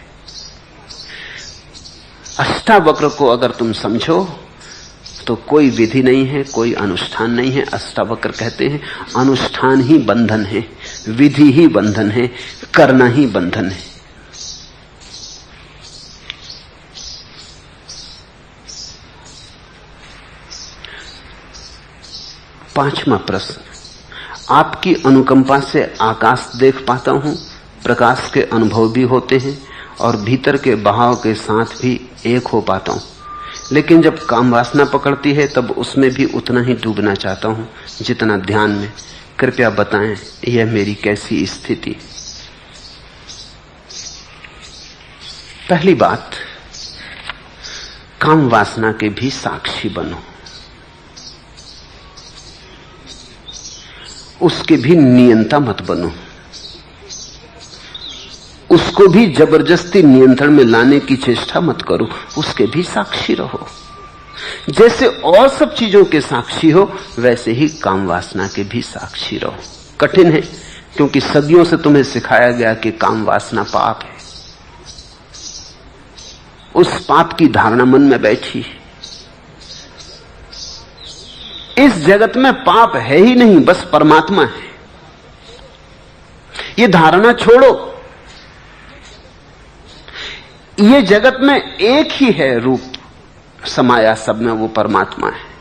अष्टावक्र को अगर तुम समझो तो कोई विधि नहीं है, कोई अनुष्ठान नहीं है। अष्टावक्र कहते हैं अनुष्ठान ही बंधन है, विधि ही बंधन है, करना ही बंधन है। पांचवा प्रश्न, आपकी अनुकंपा से आकाश देख पाता हूं, प्रकाश के अनुभव भी होते हैं और भीतर के बहाव के साथ भी एक हो पाता हूं, लेकिन जब काम वासना पकड़ती है तब उसमें भी उतना ही डूबना चाहता हूं जितना ध्यान में। कृपया बताएं यह मेरी कैसी स्थिति। पहली बात, काम वासना के भी साक्षी बनो, उसके भी नियंता मत बनो, उसको भी जबरदस्ती नियंत्रण में लाने की चेष्टा मत करो, उसके भी साक्षी रहो। जैसे और सब चीजों के साक्षी हो वैसे ही काम वासना के भी साक्षी रहो। कठिन है क्योंकि सदियों से तुम्हें सिखाया गया कि काम वासना पाप है। उस पाप की धारणा मन में बैठी है। इस जगत में पाप है ही नहीं, बस परमात्मा है। ये धारणा छोड़ो। ये जगत में एक ही है रूप समाया सब में, वो परमात्मा है।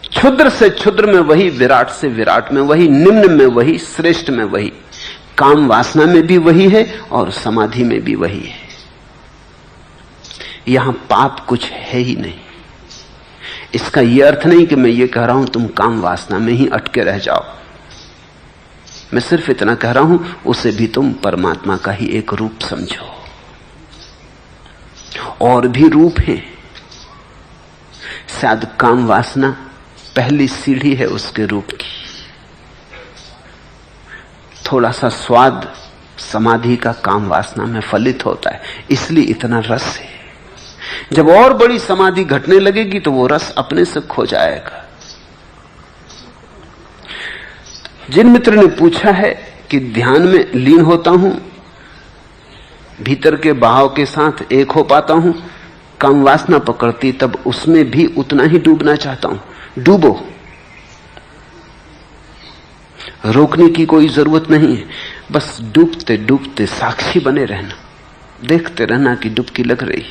क्षुद्र से क्षुद्र में वही, विराट से विराट में वही, निम्न में वही, श्रेष्ठ में वही। काम वासना में भी वही है और समाधि में भी वही है। यहां पाप कुछ है ही नहीं। इसका यह अर्थ नहीं कि मैं ये कह रहा हूं तुम काम वासना में ही अटके रह जाओ। मैं सिर्फ इतना कह रहा हूं उसे भी तुम परमात्मा का ही एक रूप समझो। और भी रूप हैं, शायद काम वासना पहली सीढ़ी है उसके रूप की। थोड़ा सा स्वाद समाधि का काम वासना में फलित होता है, इसलिए इतना रस है। जब और बड़ी समाधि घटने लगेगी तो वो रस अपने से खो जाएगा। जिन मित्र ने पूछा है कि ध्यान में लीन होता हूं, भीतर के बहाव के साथ एक हो पाता हूं, काम वासना पकड़ती तब उसमें भी उतना ही डूबना चाहता हूं। डूबो, रोकने की कोई जरूरत नहीं है। बस डूबते डूबते साक्षी बने रहना, देखते रहना कि डुबकी लग रही,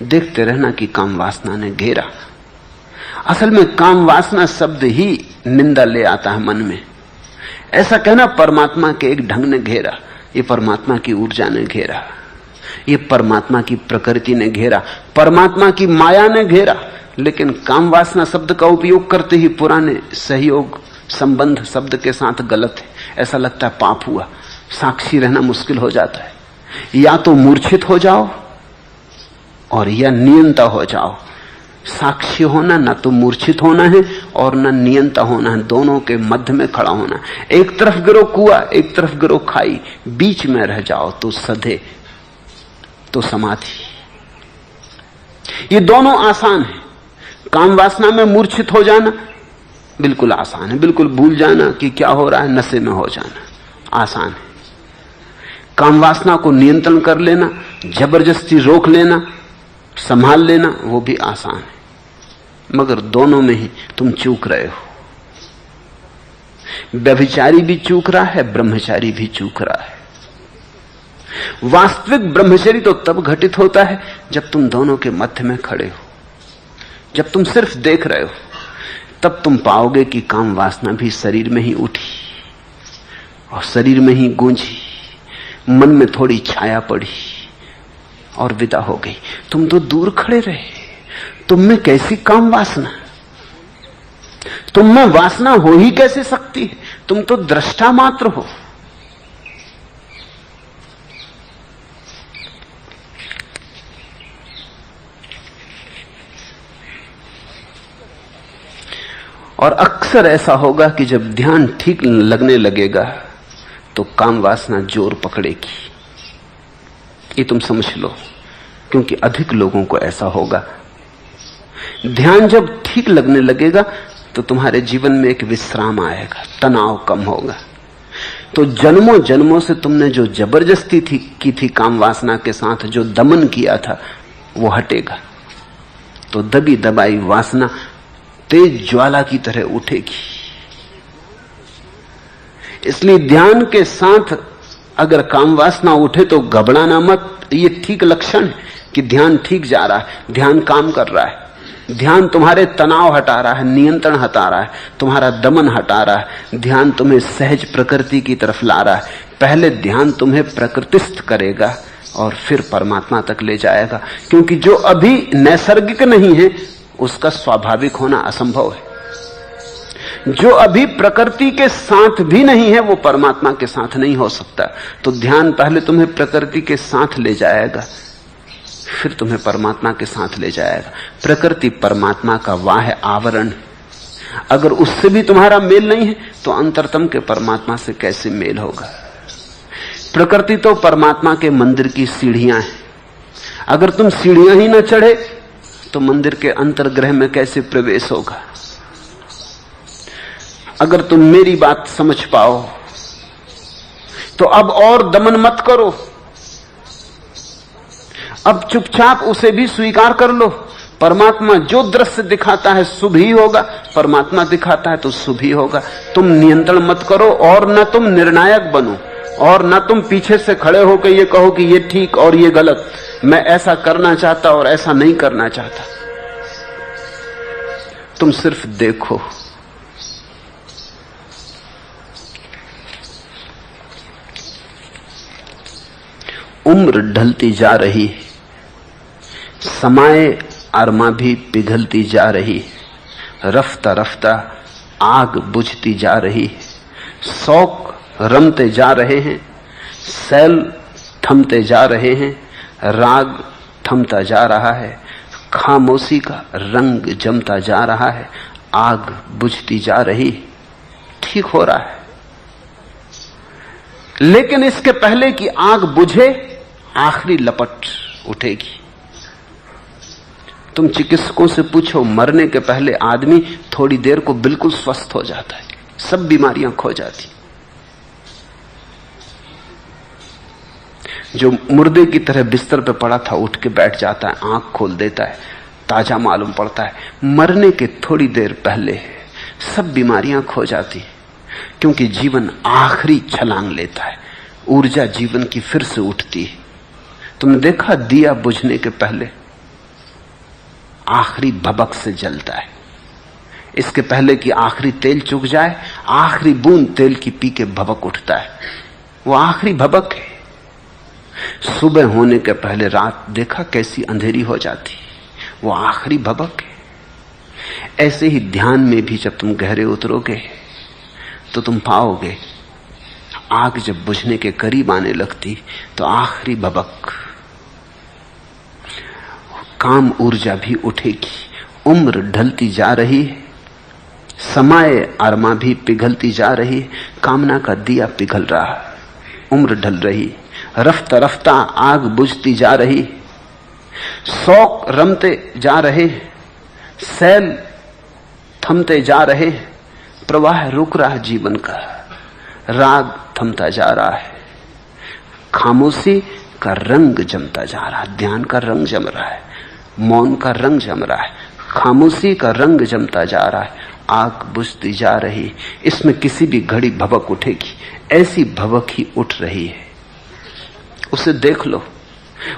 देखते रहना कि काम वासना ने घेरा। असल में काम वासना शब्द ही निंदा ले आता है मन में। ऐसा कहना परमात्मा के एक ढंग ने घेरा, ये परमात्मा की ऊर्जा ने घेरा, ये परमात्मा की प्रकृति ने घेरा, परमात्मा की माया ने घेरा। लेकिन काम वासना शब्द का उपयोग करते ही पुराने सहयोग संबंध शब्द के साथ गलत है। ऐसा लगता है पाप हुआ, साक्षी रहना मुश्किल हो जाता है। या तो मूर्छित हो जाओ और या नियंता हो जाओ। साक्षी होना ना तो मूर्छित होना है और ना नियंता होना है, दोनों के मध्य में खड़ा होना। एक तरफ गिरो कुआ, एक तरफ गिरो खाई, बीच में रह जाओ तो सधे, तो समाधि। ये दोनों आसान है। काम वासना में मूर्छित हो जाना बिल्कुल आसान है, बिल्कुल भूल जाना कि क्या हो रहा है, नशे में हो जाना आसान है। काम वासना को नियंत्रण कर लेना, जबरदस्ती रोक लेना, संभाल लेना, वो भी आसान है। मगर दोनों में ही तुम चूक रहे हो। व्यभिचारी भी चूक रहा है, ब्रह्मचारी भी चूक रहा है। वास्तविक ब्रह्मचर्य तो तब घटित होता है जब तुम दोनों के मध्य में खड़े हो, जब तुम सिर्फ देख रहे हो। तब तुम पाओगे कि काम वासना भी शरीर में ही उठी और शरीर में ही गूंजी, मन में थोड़ी छाया पड़ी और विदा हो गई। तुम तो दूर खड़े रहे, तुम में कैसी काम वासना, तुम में वासना हो ही कैसे सकती है? तुम तो दृष्टा मात्र हो। और अक्सर ऐसा होगा कि जब ध्यान ठीक लगने लगेगा तो काम वासना जोर पकड़ेगी। ये तुम समझ लो, क्योंकि अधिक लोगों को ऐसा होगा। ध्यान जब ठीक लगने लगेगा तो तुम्हारे जीवन में एक विश्राम आएगा, तनाव कम होगा। तो जन्मों जन्मों से तुमने जो जबरदस्ती की थी काम वासना के साथ, जो दमन किया था, वो हटेगा। तो दबी दबाई वासना तेज ज्वाला की तरह उठेगी। इसलिए ध्यान के साथ अगर काम वासना उठे तो घबराना मत। ये ठीक लक्षण है कि ध्यान ठीक जा रहा है, ध्यान काम कर रहा है। ध्यान तुम्हारे तनाव हटा रहा है, नियंत्रण हटा रहा है, तुम्हारा दमन हटा रहा है। ध्यान तुम्हें सहज प्रकृति की तरफ ला रहा है। पहले ध्यान तुम्हें प्रकृतिस्थ करेगा और फिर परमात्मा तक ले जाएगा, क्योंकि जो अभी नैसर्गिक नहीं है उसका स्वाभाविक होना असंभव है। जो अभी प्रकृति के साथ भी नहीं है वो परमात्मा के साथ नहीं हो सकता। तो ध्यान पहले तुम्हें प्रकृति के साथ ले जाएगा, फिर तुम्हें परमात्मा के साथ ले जाएगा। प्रकृति परमात्मा का बाह्य आवरण, अगर उससे भी तुम्हारा मेल नहीं है तो अंतरतम के परमात्मा से कैसे मेल होगा? प्रकृति तो परमात्मा के मंदिर की सीढ़ियां हैं। अगर तुम सीढ़ियां ही न चढ़े तो मंदिर के अंतर्गृह में कैसे प्रवेश होगा? अगर तुम मेरी बात समझ पाओ तो अब और दमन मत करो, अब चुपचाप उसे भी स्वीकार कर लो। परमात्मा जो दृश्य दिखाता है शुभ ही होगा, परमात्मा दिखाता है तो शुभ ही होगा। तुम नियंत्रण मत करो और न तुम निर्णायक बनो, और न तुम पीछे से खड़े होकर ये कहो कि ये ठीक और ये गलत, मैं ऐसा करना चाहता और ऐसा नहीं करना चाहता। तुम सिर्फ देखो। उम्र ढलती जा रही, समाए अरमा भी पिघलती जा रही, रफ्ता रफ्ता आग बुझती जा रही, शौक रमते जा रहे हैं, सैल थमते जा रहे हैं, राग थमता जा रहा है, खामोशी का रंग जमता जा रहा है, आग बुझती जा रही। ठीक हो रहा है, लेकिन इसके पहले कि आग बुझे आखिरी लपट उठेगी। तुम चिकित्सकों से पूछो, मरने के पहले आदमी थोड़ी देर को बिल्कुल स्वस्थ हो जाता है, सब बीमारियां खो जाती। जो मुर्दे की तरह बिस्तर पर पड़ा था उठ के बैठ जाता है, आंख खोल देता है, ताजा मालूम पड़ता है। मरने के थोड़ी देर पहले सब बीमारियां खो जाती, क्योंकि जीवन आखिरी छलांग लेता है, ऊर्जा जीवन की फिर से उठती है। तुमने देखा दिया बुझने के पहले आखिरी भभक से जलता है, इसके पहले कि आखिरी तेल चुक जाए आखिरी बूंद तेल की पी के भभक उठता है, वो आखिरी भभक है। सुबह होने के पहले रात देखा कैसी अंधेरी हो जाती, वो आखिरी भभक है। ऐसे ही ध्यान में भी जब तुम गहरे उतरोगे तो तुम पाओगे आग जब बुझने के करीब आने लगती तो आखिरी भभक, काम ऊर्जा भी उठेगी। उम्र ढलती जा रही है, समाए अरमा भी पिघलती जा रही है, कामना का दिया पिघल रहा, उम्र ढल रही, रफ्ता रफ्ता आग बुझती जा रही, शौक रमते जा रहे, सैल थमते जा रहे, प्रवाह रुक रहा जीवन का, राग थमता जा रहा है, खामोशी का रंग जमता जा रहा है, ध्यान का रंग जम रहा है, मौन का रंग जम रहा है, खामोशी का रंग जमता जा रहा है, आग बुझती जा रही। इसमें किसी भी घड़ी भभक उठेगी, ऐसी भभक ही उठ रही है। उसे देख लो,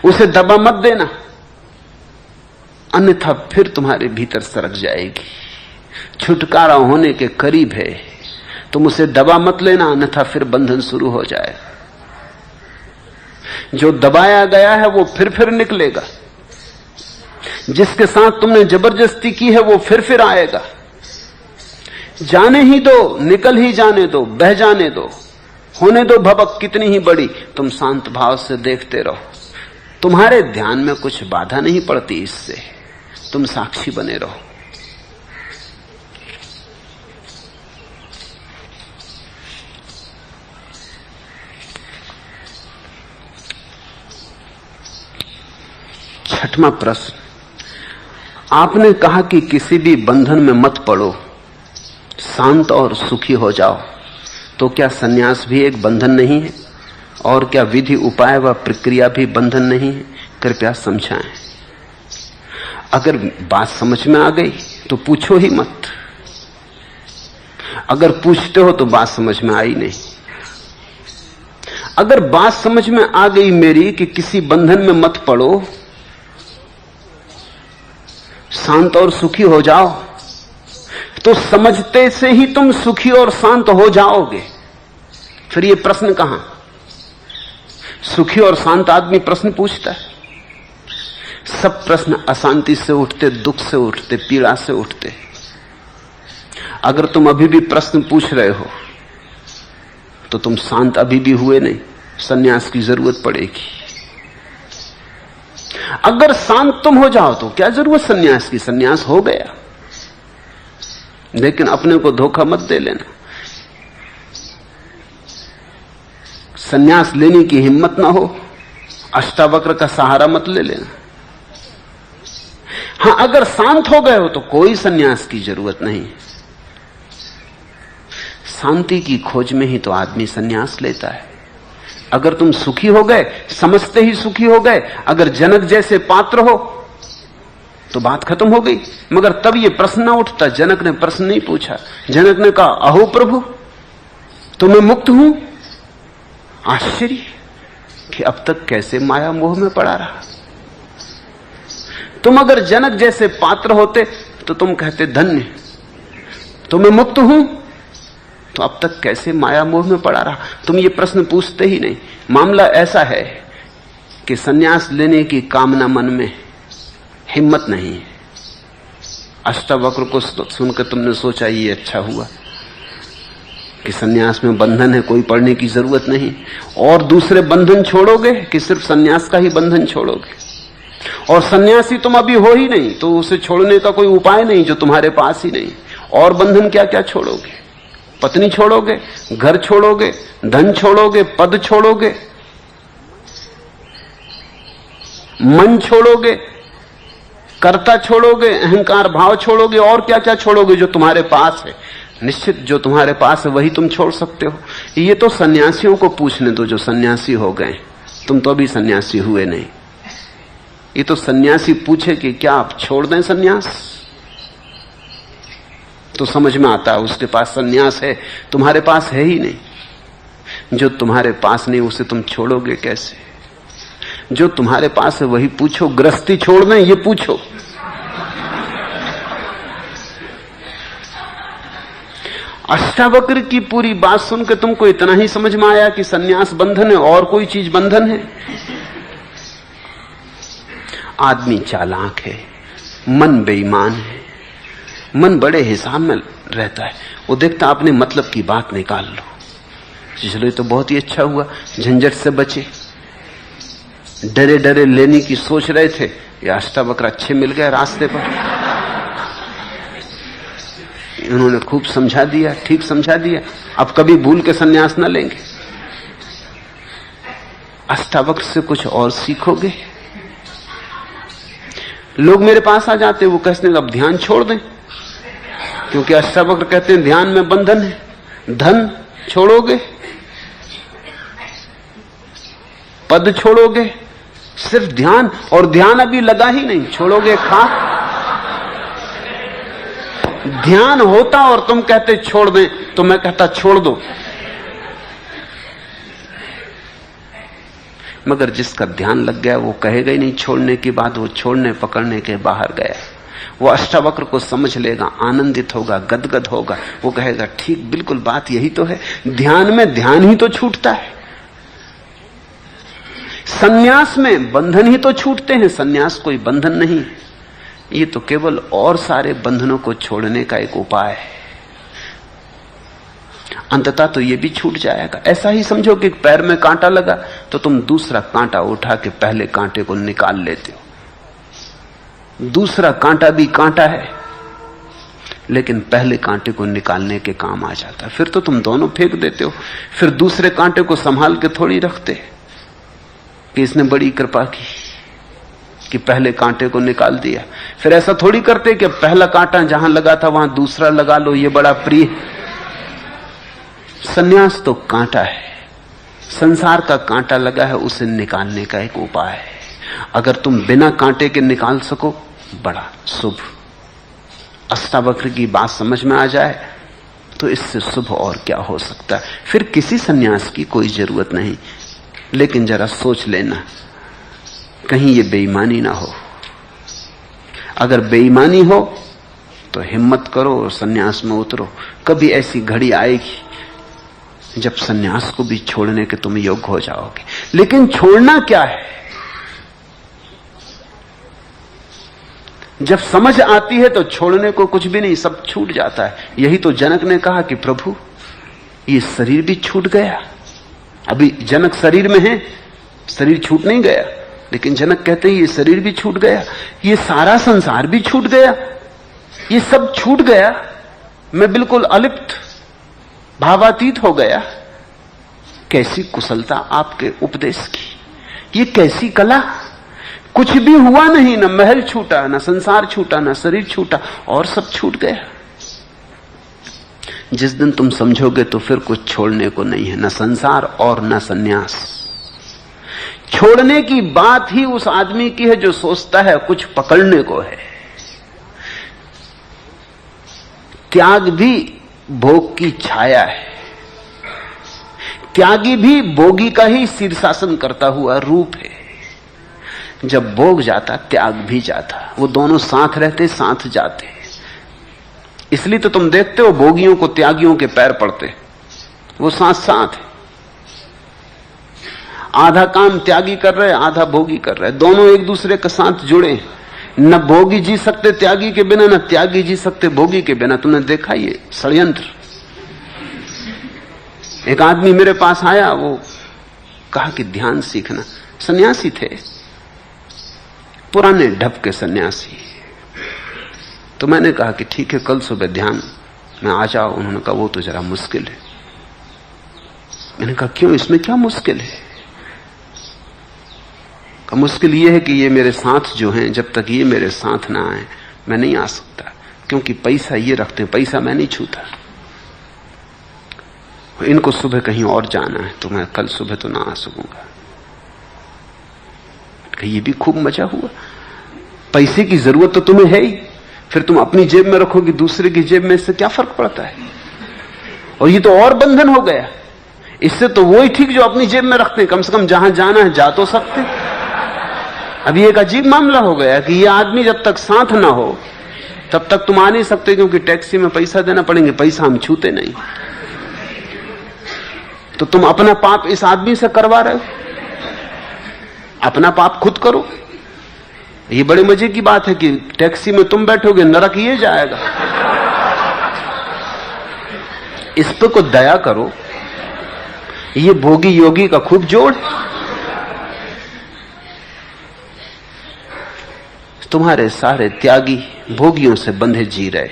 उसे दबा मत देना, अन्यथा फिर तुम्हारे भीतर सरक जाएगी। छुटकारा होने के करीब है, तुम उसे दबा मत लेना, अन्यथा फिर बंधन शुरू हो जाए। जो दबाया गया है वो फिर निकलेगा, जिसके साथ तुमने जबरदस्ती की है वो फिर आएगा। जाने ही दो, निकल ही जाने दो, बह जाने दो, होने दो भबक कितनी ही बड़ी। तुम शांत भाव से देखते रहो, तुम्हारे ध्यान में कुछ बाधा नहीं पड़ती इससे, तुम साक्षी बने रहो। छठवां प्रश्न, आपने कहा कि किसी भी बंधन में मत पड़ो, शांत और सुखी हो जाओ, तो क्या सन्यास भी एक बंधन नहीं है? और क्या विधि उपाय व प्रक्रिया भी बंधन नहीं है? कृपया समझाएं। अगर बात समझ में आ गई तो पूछो ही मत, अगर पूछते हो तो बात समझ में आई नहीं। अगर बात समझ में आ गई मेरी कि किसी बंधन में मत पड़ो, शांत और सुखी हो जाओ, तो समझते से ही तुम सुखी और शांत हो जाओगे। फिर ये प्रश्न कहां? सुखी और शांत आदमी प्रश्न पूछता है। सब प्रश्न अशांति से उठते, दुख से उठते, पीड़ा से उठते। अगर तुम अभी भी प्रश्न पूछ रहे हो तो तुम शांत अभी भी हुए नहीं, सन्यास की जरूरत पड़ेगी। अगर शांत तुम हो जाओ तो क्या जरूरत सन्यास की? सन्यास हो गया। लेकिन अपने को धोखा मत दे लेना, सन्यास लेने की हिम्मत ना हो, अष्टावक्र का सहारा मत ले लेना। हां, अगर शांत हो गए हो तो कोई सन्यास की जरूरत नहीं। शांति की खोज में ही तो आदमी सन्यास लेता है। अगर तुम सुखी हो गए, समझते ही सुखी हो गए, अगर जनक जैसे पात्र हो तो बात खत्म हो गई। मगर तब ये प्रश्न ना उठता। जनक ने प्रश्न नहीं पूछा, जनक ने कहा, अहो प्रभु, तो मैं मुक्त हूं। आश्चर्य कि अब तक कैसे माया मोह में पड़ा रहा। तुम अगर जनक जैसे पात्र होते तो तुम कहते, धन्य, तो मैं मुक्त हूं, तो अब तक कैसे माया मोह में पड़ा रहा। तुम ये प्रश्न पूछते ही नहीं। मामला ऐसा है कि सन्यास लेने की कामना मन में, हिम्मत नहीं है। अष्टावक्र को सुनकर तुमने सोचा ये अच्छा हुआ कि सन्यास में बंधन है, कोई पढ़ने की जरूरत नहीं। और दूसरे बंधन छोड़ोगे कि सिर्फ सन्यास का ही बंधन छोड़ोगे? और सन्यासी तुम अभी हो ही नहीं तो उसे छोड़ने का कोई उपाय नहीं जो तुम्हारे पास ही नहीं। और बंधन क्या क्या छोड़ोगे? पत्नी छोड़ोगे, घर छोड़ोगे, धन छोड़ोगे, पद छोड़ोगे, मन छोड़ोगे, कर्ता छोड़ोगे, अहंकार भाव छोड़ोगे, और क्या क्या छोड़ोगे जो तुम्हारे पास है। निश्चित जो तुम्हारे पास है वही तुम छोड़ सकते हो। ये तो सन्यासियों को पूछने दो जो सन्यासी हो गए, तुम तो अभी सन्यासी हुए नहीं। ये तो सन्यासी पूछे कि क्या आप छोड़ दें सन्यास, तो समझ में आता है उसके पास सन्यास है, तुम्हारे पास है ही नहीं। जो तुम्हारे पास नहीं उसे तुम छोड़ोगे कैसे? जो तुम्हारे पास है वही पूछो। गृहस्थी छोड़ दें ये पूछो। अष्टावक्र की पूरी बात सुनकर तुमको इतना ही समझ में आया कि सन्यास बंधन है और कोई चीज बंधन है? आदमी चालाक है, मन बेईमान है। मन बड़े हिसाब में रहता है, वो देखता अपने मतलब की बात निकाल लो। चलो ये तो बहुत ही अच्छा हुआ, झंझट से बचे। डरे डरे लेने की सोच रहे थे, ये अष्टावक्र अच्छे मिल गए रास्ते पर। उन्होंने खूब समझा दिया, ठीक समझा दिया, अब कभी भूल के सन्यास न लेंगे। अष्टावक्र से कुछ और सीखोगे। लोग मेरे पास आ जाते, वो कहते हैं अब ध्यान छोड़ दें, क्योंकि अष्टावक्र कहते हैं ध्यान में बंधन है। धन छोड़ोगे, पद छोड़ोगे, सिर्फ ध्यान, और ध्यान अभी लगा ही नहीं, छोड़ोगे खाक। ध्यान होता और तुम कहते छोड़ दें, तो मैं कहता छोड़ दो। मगर जिसका ध्यान लग गया वो कहेगा ही नहीं छोड़ने की बात, वो छोड़ने पकड़ने के बाहर गया। वो अष्टावक्र को समझ लेगा, आनंदित होगा, गदगद होगा। वो कहेगा ठीक, बिल्कुल बात यही तो है। ध्यान में ध्यान ही तो छूटता है, संन्यास में बंधन ही तो छूटते हैं। संन्यास कोई बंधन नहीं, ये तो केवल और सारे बंधनों को छोड़ने का एक उपाय है। अंततः तो ये भी छूट जाएगा। ऐसा ही समझो कि पैर में कांटा लगा तो तुम दूसरा कांटा उठा के पहले कांटे को निकाल लेते हो। दूसरा कांटा भी कांटा है, लेकिन पहले कांटे को निकालने के काम आ जाता है। फिर तो तुम दोनों फेंक देते हो, फिर दूसरे कांटे को संभाल के थोड़ी रखते कि इसने बड़ी कृपा की कि पहले कांटे को निकाल दिया। फिर ऐसा थोड़ी करते कि पहला कांटा जहां लगा था वहां दूसरा लगा लो, ये बड़ा प्रिय। संन्यास तो कांटा है, संसार का कांटा लगा है, उसे निकालने का एक उपाय है। अगर तुम बिना कांटे के निकाल सको, बड़ा शुभ। अष्टावक्र की बात समझ में आ जाए तो इससे शुभ और क्या हो सकता है। फिर किसी संन्यास की कोई जरूरत नहीं। लेकिन जरा सोच लेना, कहीं ये बेईमानी ना हो। अगर बेईमानी हो तो हिम्मत करो और संन्यास में उतरो। कभी ऐसी घड़ी आएगी जब संन्यास को भी छोड़ने के तुम योग्य हो जाओगे। लेकिन छोड़ना क्या है? जब समझ आती है तो छोड़ने को कुछ भी नहीं, सब छूट जाता है। यही तो जनक ने कहा कि प्रभु ये शरीर भी छूट गया। अभी जनक शरीर में है, शरीर छूट नहीं गया, लेकिन जनक कहते हैं ये शरीर भी छूट गया, ये सारा संसार भी छूट गया, ये सब छूट गया। मैं बिल्कुल अलिप्त, भावातीत हो गया। कैसी कुशलता आपके उपदेश की, ये कैसी कला। कुछ भी हुआ नहीं, न महल छूटा, न संसार छूटा, न शरीर छूटा, और सब छूट गया। जिस दिन तुम समझोगे तो फिर कुछ छोड़ने को नहीं है, न संसार और न संन्यास। छोड़ने की बात ही उस आदमी की है जो सोचता है कुछ पकड़ने को है। त्याग भी भोग की छाया है। त्यागी भी भोगी का ही शीर्षासन करता हुआ रूप है। जब भोग जाता त्याग भी जाता, वो दोनों साथ रहते, साथ जाते। इसलिए तो तुम देखते हो भोगियों को त्यागियों के पैर पड़ते, वो साथ साथ है। आधा काम त्यागी कर रहे, आधा भोगी कर रहे, दोनों एक दूसरे के साथ जुड़े। न भोगी जी सकते त्यागी के बिना, न त्यागी जी सकते भोगी के बिना। तुमने देखा ये षड्यंत्र। एक आदमी मेरे पास आया, वो कहा कि ध्यान सीखना। सन्यासी थे, पुराने ढप के सन्यासी। तो मैंने कहा कि ठीक है, कल सुबह ध्यान में आ जाओ। उन्होंने कहा वो तो जरा मुश्किल है। मैंने कहा क्यों, इसमें क्या मुश्किल है? कहा मुश्किल ये है कि ये मेरे साथ जो हैं, जब तक ये मेरे साथ ना आए मैं नहीं आ सकता, क्योंकि पैसा ये रखते हैं, पैसा मैं नहीं छूता। इनको सुबह कहीं और जाना है, तो मैं कल सुबह तो ना आ सकूंगा। ये भी खूब मजा हुआ। पैसे की जरूरत तो तुम्हें है ही, फिर तुम अपनी जेब में रखोगे, दूसरे की जेब में, इससे क्या फर्क पड़ता है? और ये तो और बंधन हो गया। इससे तो वो ही ठीक जो अपनी जेब में रखते हैं, कम से कम जहां जाना है जा तो सकते। अभी एक अजीब मामला हो गया कि ये आदमी जब तक साथ ना हो तब तक तुम आ नहीं सकते, क्योंकि टैक्सी में पैसा देना पड़ेंगे, पैसा हम छूते नहीं। तो तुम अपना पाप इस आदमी से करवा रहे हो, अपना पाप खुद करो। ये बड़े मजे की बात है कि टैक्सी में तुम बैठोगे, नरक ये जाएगा। इस पे को दया करो। ये भोगी योगी का खूब जोड़। तुम्हारे सारे त्यागी भोगियों से बंधे जी रहे,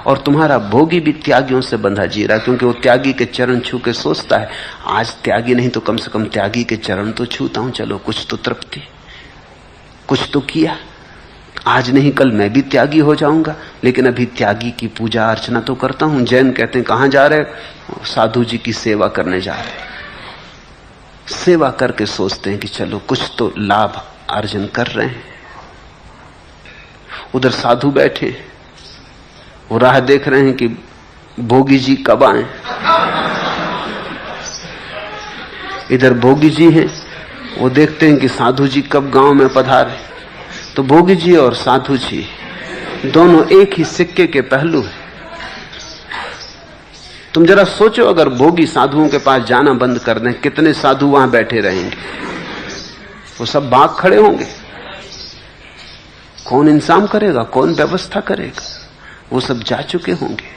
और तुम्हारा भोगी भी त्यागियों से बंधा जी रहा, क्योंकि वो त्यागी के चरण छू के सोचता है आज त्यागी नहीं तो कम से कम त्यागी के चरण तो छूता हूं, चलो कुछ तो तृप्ति, कुछ तो किया। आज नहीं कल मैं भी त्यागी हो जाऊंगा, लेकिन अभी त्यागी की पूजा अर्चना तो करता हूं। जैन कहते हैं कहां जा रहे? साधु जी की सेवा करने जा रहे। सेवा करके सोचते हैं कि चलो कुछ तो लाभ अर्जन कर रहे हैं। उधर साधु बैठे, वो राह देख रहे हैं कि भोगी जी कब आए। इधर भोगी जी हैं, वो देखते हैं कि साधु जी कब गांव में पधारे, तो भोगी जी और साधु जी दोनों एक ही सिक्के के पहलू हैं। तुम जरा सोचो, अगर भोगी साधुओं के पास जाना बंद कर दें, कितने साधु वहां बैठे रहेंगे? वो सब भाग खड़े होंगे। कौन इंतजाम करेगा, कौन व्यवस्था करेगा? वो सब जा चुके होंगे।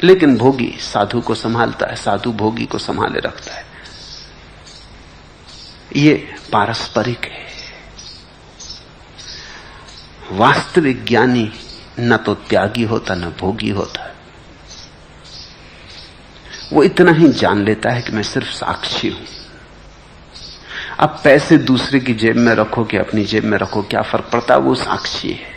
लेकिन भोगी साधु को संभालता है, साधु भोगी को संभाले रखता है। ये पारस्परिक है। वास्तविक ज्ञानी न तो त्यागी होता न भोगी होता। वो इतना ही जान लेता है कि मैं सिर्फ साक्षी हूं। अब पैसे दूसरे की जेब में रखो कि अपनी जेब में रखो, क्या फर्क पड़ता है? वो साक्षी है।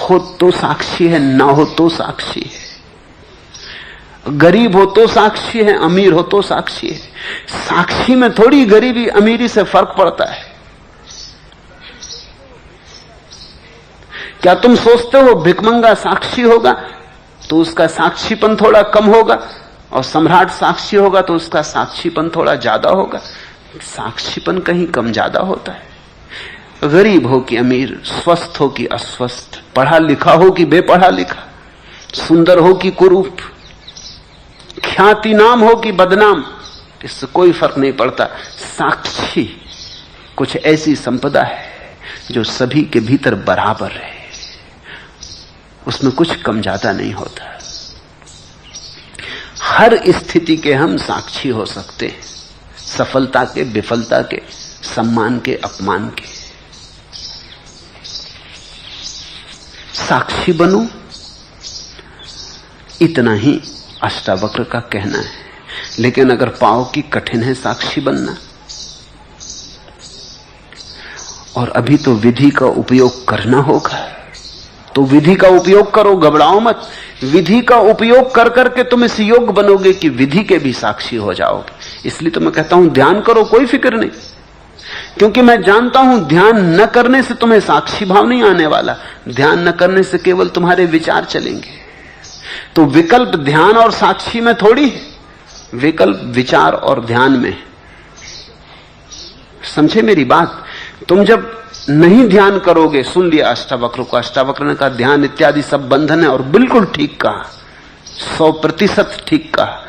हो तो साक्षी है, ना हो तो साक्षी है। गरीब हो तो साक्षी है, अमीर हो तो साक्षी है। साक्षी में थोड़ी गरीबी अमीरी से फर्क पड़ता है। क्या तुम सोचते हो भिखमंगा साक्षी होगा तो उसका साक्षीपन थोड़ा कम होगा, और सम्राट साक्षी होगा तो उसका साक्षीपन थोड़ा ज्यादा होगा? साक्षीपन कहीं कम ज्यादा होता है। गरीब हो कि अमीर, स्वस्थ हो कि अस्वस्थ, पढ़ा लिखा हो कि बेपढ़ा लिखा, सुंदर हो कि कुरूप, ख्याति नाम हो कि बदनाम, इससे कोई फर्क नहीं पड़ता। साक्षी कुछ ऐसी संपदा है जो सभी के भीतर बराबर है, उसमें कुछ कम ज्यादा नहीं होता। हर स्थिति के हम साक्षी हो सकते हैं, सफलता के, विफलता के, सम्मान के, अपमान के। साक्षी बनो, इतना ही अष्टावक्र का कहना है। लेकिन अगर पाओ कि कठिन है साक्षी बनना, और अभी तो विधि का उपयोग करना होगा, तो विधि का उपयोग करो, घबराओ मत। विधि का उपयोग कर करके तुम इस योग बनोगे कि विधि के भी साक्षी हो जाओगे। इसलिए तो मैं कहता हूं ध्यान करो, कोई फिक्र नहीं, क्योंकि मैं जानता हूं ध्यान न करने से तुम्हें साक्षी भाव नहीं आने वाला। ध्यान न करने से केवल तुम्हारे विचार चलेंगे। तो विकल्प ध्यान और साक्षी में थोड़ी है, विकल्प विचार और ध्यान में। समझे मेरी बात? तुम जब नहीं ध्यान करोगे, सुन लिया अष्टावक्र को, अष्टावक्र ने कहा ध्यान इत्यादि सब बंधन है, और बिल्कुल ठीक कहा, 100% ठीक कहा।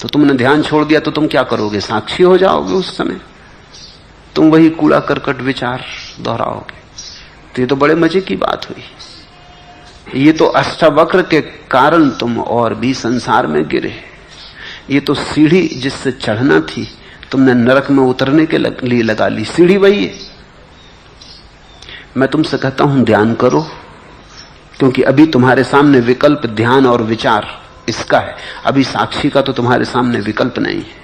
तो तुमने ध्यान छोड़ दिया तो तुम क्या करोगे? साक्षी हो जाओगे। उस समय तुम वही कूड़ा करकट विचार दोहराओगे। तो ये तो बड़े मजे की बात हुई। ये तो अष्टावक्र के कारण तुम और भी संसार में गिरे। ये तो सीढ़ी जिससे चढ़ना थी तुमने नरक में उतरने के लिए लगा ली। सीढ़ी वही है। मैं तुमसे कहता हूं ध्यान करो, क्योंकि अभी तुम्हारे सामने विकल्प ध्यान और विचार इसका है। अभी साक्षी का तो तुम्हारे सामने विकल्प नहीं है।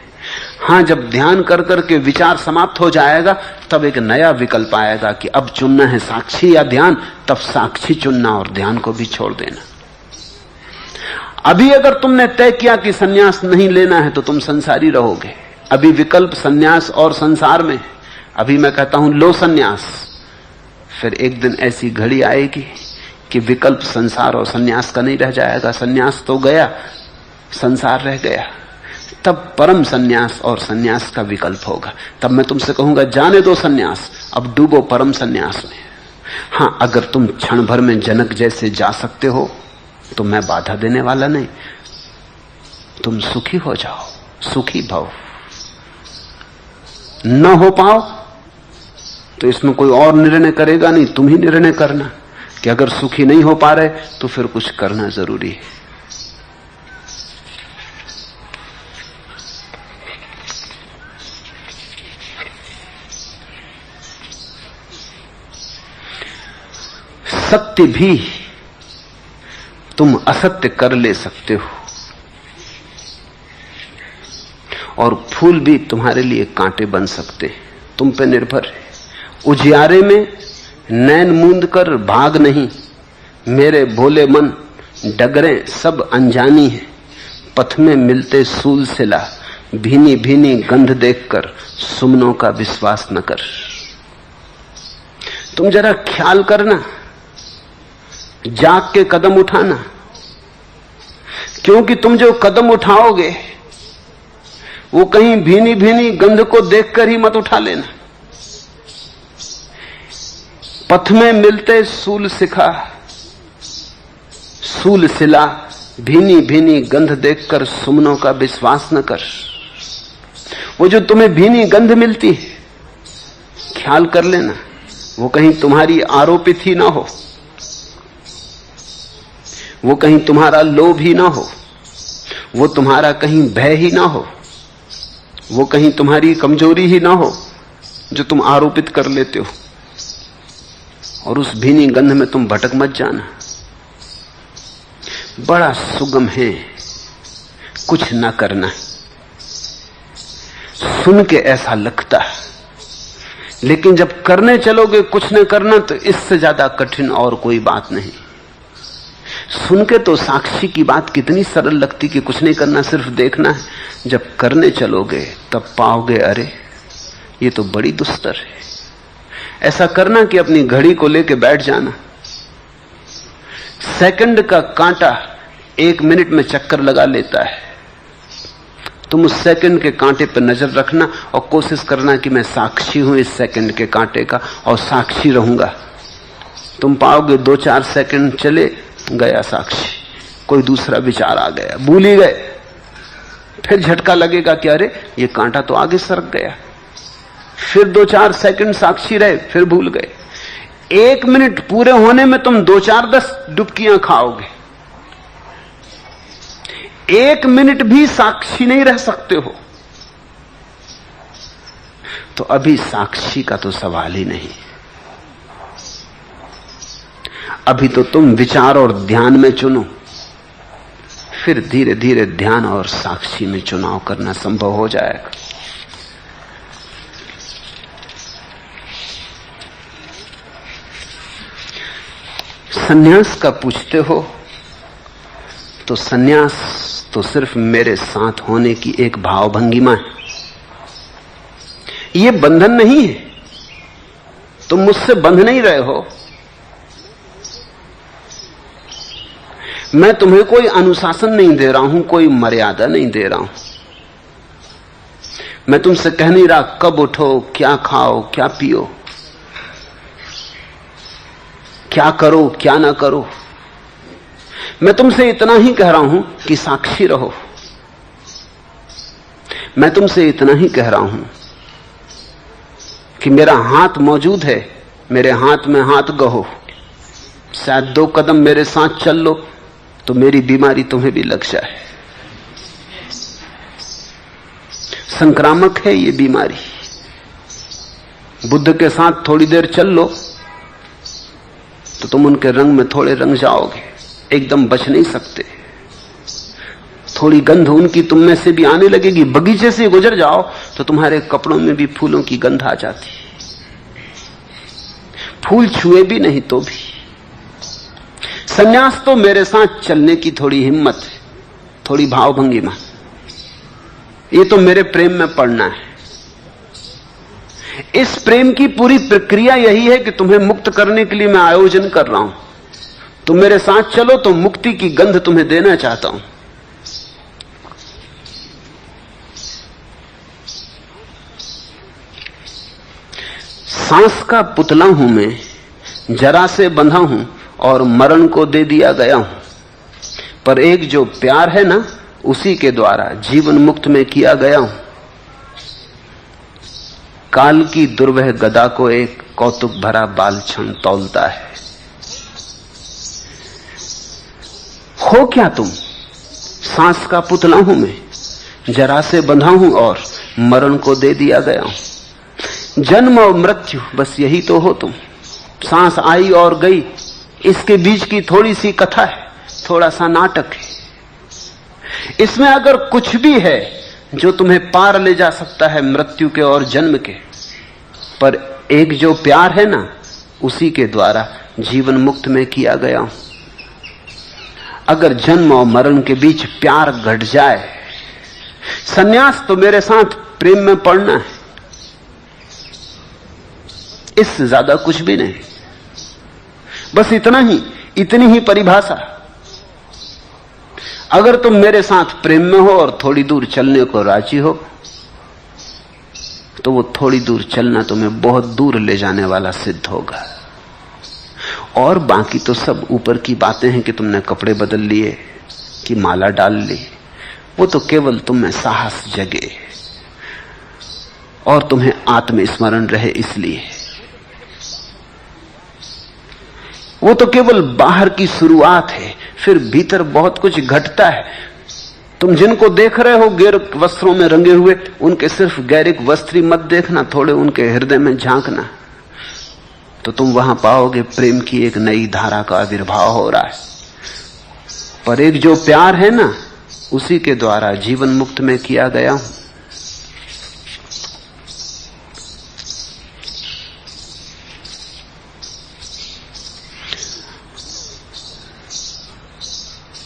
हां, जब ध्यान कर करके विचार समाप्त हो जाएगा तब एक नया विकल्प आएगा कि अब चुनना है साक्षी या ध्यान। तब साक्षी चुनना और ध्यान को भी छोड़ देना। अभी अगर तुमने तय किया कि सन्यास नहीं लेना है तो तुम संसारी रहोगे। अभी विकल्प सन्यास और संसार में। अभी मैं कहता हूं लो सन्यास, फिर एक दिन ऐसी घड़ी आएगी कि विकल्प संसार और सन्यास का नहीं रह जाएगा। सन्यास तो गया, संसार रह गया। तब परम सन्यास और सन्यास का विकल्प होगा। तब मैं तुमसे कहूंगा जाने दो सन्यास, अब डूबो परम सन्यास में। हां, अगर तुम क्षण भर में जनक जैसे जा सकते हो तो मैं बाधा देने वाला नहीं। तुम सुखी हो जाओ, सुखी भव। न हो पाओ तो इसमें कोई और निर्णय करेगा नहीं, तुम ही निर्णय करना कि अगर सुखी नहीं हो पा रहे तो फिर कुछ करना जरूरी है। सत्य भी तुम असत्य कर ले सकते हो, और फूल भी तुम्हारे लिए कांटे बन सकते हैं। तुम पे निर्भर है। उजियारे में नैन मूंद कर भाग नहीं, मेरे भोले मन डगरें सब अनजानी है। पथ में मिलते सूल सिला, भीनी भीनी गंध देखकर सुमनों का विश्वास न कर। तुम जरा ख्याल करना, जाग के कदम उठाना, क्योंकि तुम जो कदम उठाओगे वो कहीं भीनी भीनी गंध को देखकर ही मत उठा लेना। पथ में मिलते सूल शिखा सूल शिला, भीनी भीनी गंध देखकर सुमनों का विश्वास न कर। वो जो तुम्हें भीनी गंध मिलती है, ख्याल कर लेना वो कहीं तुम्हारी आरोपित ही ना हो, वो कहीं तुम्हारा लोभ ही ना हो, वो तुम्हारा कहीं भय ही ना हो, वो कहीं तुम्हारी कमजोरी ही ना हो जो तुम आरोपित कर लेते हो। और उस भीनी गंध में तुम भटक मत जाना। बड़ा सुगम है कुछ ना करना है। सुन के ऐसा लगता है, लेकिन जब करने चलोगे कुछ न करना, तो इससे ज्यादा कठिन और कोई बात नहीं। सुन के तो साक्षी की बात कितनी सरल लगती कि कुछ नहीं करना, सिर्फ देखना है। जब करने चलोगे तब पाओगे अरे ये तो बड़ी दुस्तर है। ऐसा करना कि अपनी घड़ी को लेके बैठ जाना। सेकंड का कांटा 1 मिनट में चक्कर लगा लेता है। तुम उस सेकंड के कांटे पर नजर रखना और कोशिश करना कि मैं साक्षी हूं इस सेकंड के कांटे का और साक्षी रहूंगा। तुम पाओगे 2-4 सेकंड चले गया साक्षी, कोई दूसरा विचार आ गया, भूल ही गए। फिर झटका लगेगा कि अरे ये कांटा तो आगे सरक गया। फिर 2-4 सेकंड साक्षी रहे, फिर भूल गए। 1 मिनट पूरे होने में तुम 2-4-10 डुबकियां खाओगे। 1 मिनट भी साक्षी नहीं रह सकते हो, तो अभी साक्षी का तो सवाल ही नहीं। अभी तो तुम विचार और ध्यान में चुनो, फिर धीरे धीरे ध्यान और साक्षी में चुनाव करना संभव हो जाएगा। सन्यास का पूछते हो तो सन्यास तो सिर्फ मेरे साथ होने की एक भावभंगिमा है। ये बंधन नहीं है, तुम मुझसे बंध नहीं रहे हो। मैं तुम्हें कोई अनुशासन नहीं दे रहा हूं, कोई मर्यादा नहीं दे रहा हूं। मैं तुमसे कह नहीं रहा कब उठो, क्या खाओ, क्या पियो, क्या करो, क्या ना करो। मैं तुमसे इतना ही कह रहा हूं कि साक्षी रहो। मैं तुमसे इतना ही कह रहा हूं कि मेरा हाथ मौजूद है, मेरे हाथ में हाथ गहो। शायद 2 कदम मेरे साथ चल लो तो मेरी बीमारी तुम्हें भी लग जाए। संक्रामक है ये बीमारी। बुद्ध के साथ थोड़ी देर चल लो तो तुम उनके रंग में थोड़े रंग जाओगे, एकदम बच नहीं सकते। थोड़ी गंध उनकी तुम में से भी आने लगेगी। बगीचे से गुजर जाओ तो तुम्हारे कपड़ों में भी फूलों की गंध आ जाती। फूल छुए भी नहीं तो भी। सन्यास तो मेरे साथ चलने की थोड़ी हिम्मत है, थोड़ी भावभंगिमा। ये तो मेरे प्रेम में पड़ना है। इस प्रेम की पूरी प्रक्रिया यही है कि तुम्हें मुक्त करने के लिए मैं आयोजन कर रहा हूं। तुम मेरे साथ चलो तो मुक्ति की गंध तुम्हें देना चाहता हूं। सांस का पुतला हूं मैं, जरा से बंधा हूं और मरण को दे दिया गया हूं। पर एक जो प्यार है ना, उसी के द्वारा जीवन मुक्त में किया गया हूं। काल की दुर्वह गदा को एक कौतुक भरा बाल क्षण तौलता है। हो क्या तुम? सांस का पुतला हूं मैं, जरा से बंधा हूं और मरण को दे दिया गया हूं। जन्म और मृत्यु, बस यही तो हो तुम। सांस आई और गई, इसके बीच की थोड़ी सी कथा है, थोड़ा सा नाटक है। इसमें अगर कुछ भी है जो तुम्हें पार ले जा सकता है मृत्यु के और जन्म के, पर एक जो प्यार है ना, उसी के द्वारा जीवन मुक्त में किया गया हूं। अगर जन्म और मरण के बीच प्यार घट जाए, सन्यास तो मेरे साथ प्रेम में पड़ना है, इससे ज्यादा कुछ भी नहीं। बस इतना ही, इतनी ही परिभाषा। अगर तुम मेरे साथ प्रेम में हो और थोड़ी दूर चलने को राजी हो, तो वो थोड़ी दूर चलना तुम्हें बहुत दूर ले जाने वाला सिद्ध होगा। और बाकी तो सब ऊपर की बातें हैं कि तुमने कपड़े बदल लिए, कि माला डाल ली। वो तो केवल तुम में साहस जगे और तुम्हें आत्मस्मरण रहे इसलिए। वो तो केवल बाहर की शुरुआत है, फिर भीतर बहुत कुछ घटता है। तुम जिनको देख रहे हो गैरिक वस्त्रों में रंगे हुए, उनके सिर्फ गैरिक वस्त्र ही मत देखना, थोड़े उनके हृदय में झांकना, तो तुम वहां पाओगे प्रेम की एक नई धारा का आविर्भाव हो रहा है। पर एक जो प्यार है ना, उसी के द्वारा जीवन मुक्त में किया गया हूं।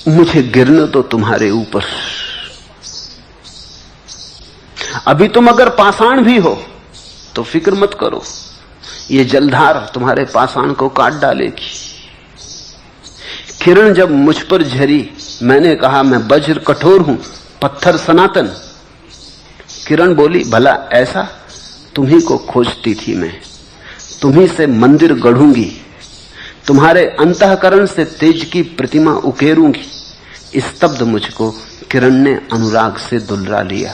मुझे गिरने तो तुम्हारे ऊपर। अभी तुम अगर पाषाण भी हो तो फिक्र मत करो, ये जलधार तुम्हारे पाषाण को काट डालेगी। किरण जब मुझ पर झरी, मैंने कहा मैं वज्र कठोर हूं, पत्थर सनातन। किरण बोली, भला ऐसा? तुम्ही को खोजती थी मैं, तुम्ही से मंदिर गढ़ूंगी, तुम्हारे अंतःकरण से तेज की प्रतिमा उकेरूंगी। स्तब्ध मुझको किरण ने अनुराग से दुलरा लिया।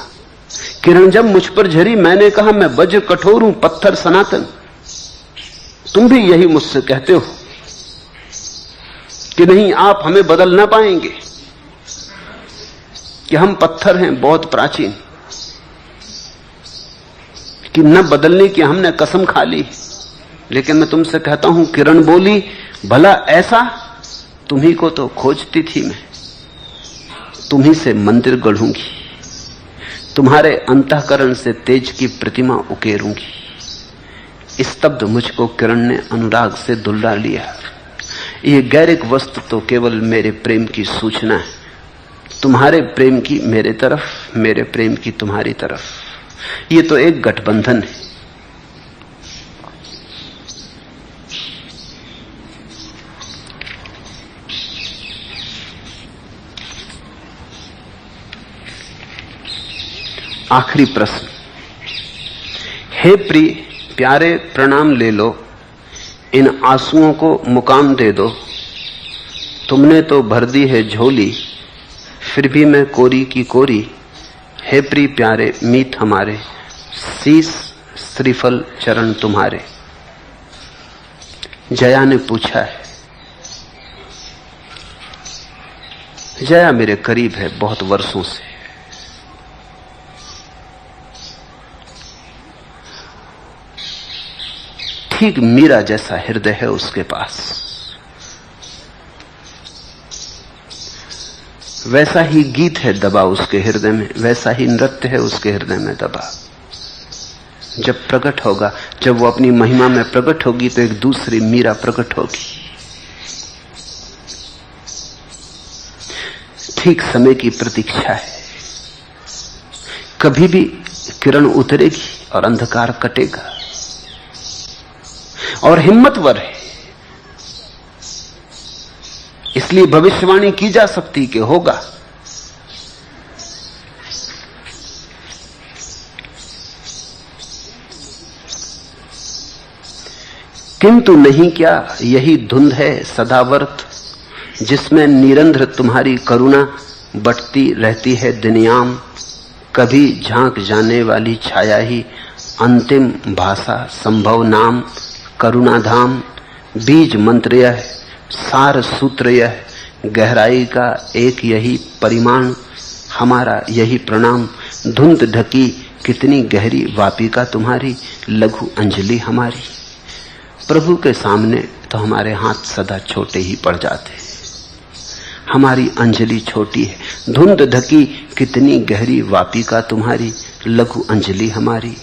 किरण जब मुझ पर झरी, मैंने कहा मैं वज्र कठोर हूं, पत्थर सनातन। तुम भी यही मुझसे कहते हो कि नहीं, आप हमें बदल ना पाएंगे, कि हम पत्थर हैं बहुत प्राचीन, कि न बदलने की हमने कसम खा ली। लेकिन मैं तुमसे कहता हूं, किरण बोली, भला ऐसा? तुम्ही को तो खोजती थी मैं, तुम्ही से मंदिर गढ़ूंगी, तुम्हारे अंतःकरण से तेज की प्रतिमा उकेरूंगी। स्तब्ध मुझको किरण ने अनुराग से दुलरा लिया। ये गैरिक वस्त्र तो केवल मेरे प्रेम की सूचना है, तुम्हारे प्रेम की मेरे तरफ, मेरे प्रेम की तुम्हारी तरफ। ये तो एक गठबंधन है। आखिरी प्रश्न। हे प्रिय प्यारे प्रणाम ले लो, इन आंसुओं को मुकाम दे दो। तुमने तो भर दी है झोली, फिर भी मैं कोरी की कोरी। हे प्रिय प्यारे मीत हमारे, शीस श्रीफल चरण तुम्हारे। जया ने पूछा है। जया मेरे करीब है बहुत वर्षों से। ठीक मीरा जैसा हृदय है उसके पास, वैसा ही गीत है दबा उसके हृदय में, वैसा ही नृत्य है उसके हृदय में दबा। जब प्रकट होगा, जब वो अपनी महिमा में प्रकट होगी, तो एक दूसरी मीरा प्रकट होगी। ठीक समय की प्रतीक्षा है। कभी भी किरण उतरेगी और अंधकार कटेगा। और हिम्मतवर है, इसलिए भविष्यवाणी की जा सकती कि होगा। किंतु नहीं क्या यही धुंध है सदावर्त, जिसमें निरंतर तुम्हारी करुणा बटती रहती है दिनयाम। कभी झांक जाने वाली छाया ही अंतिम भाषा संभव नाम। करुणाधाम बीज मंत्र यह, सार सूत्र यह, गहराई का एक यही परिमाण। हमारा यही प्रणाम, धुंध ढकी कितनी गहरी वापिका तुम्हारी, लघु अंजलि हमारी। प्रभु के सामने तो हमारे हाथ सदा छोटे ही पड़ जाते हैं। हमारी अंजलि छोटी है। धुंध ढकी कितनी गहरी वापिका तुम्हारी, लघु अंजलि हमारी।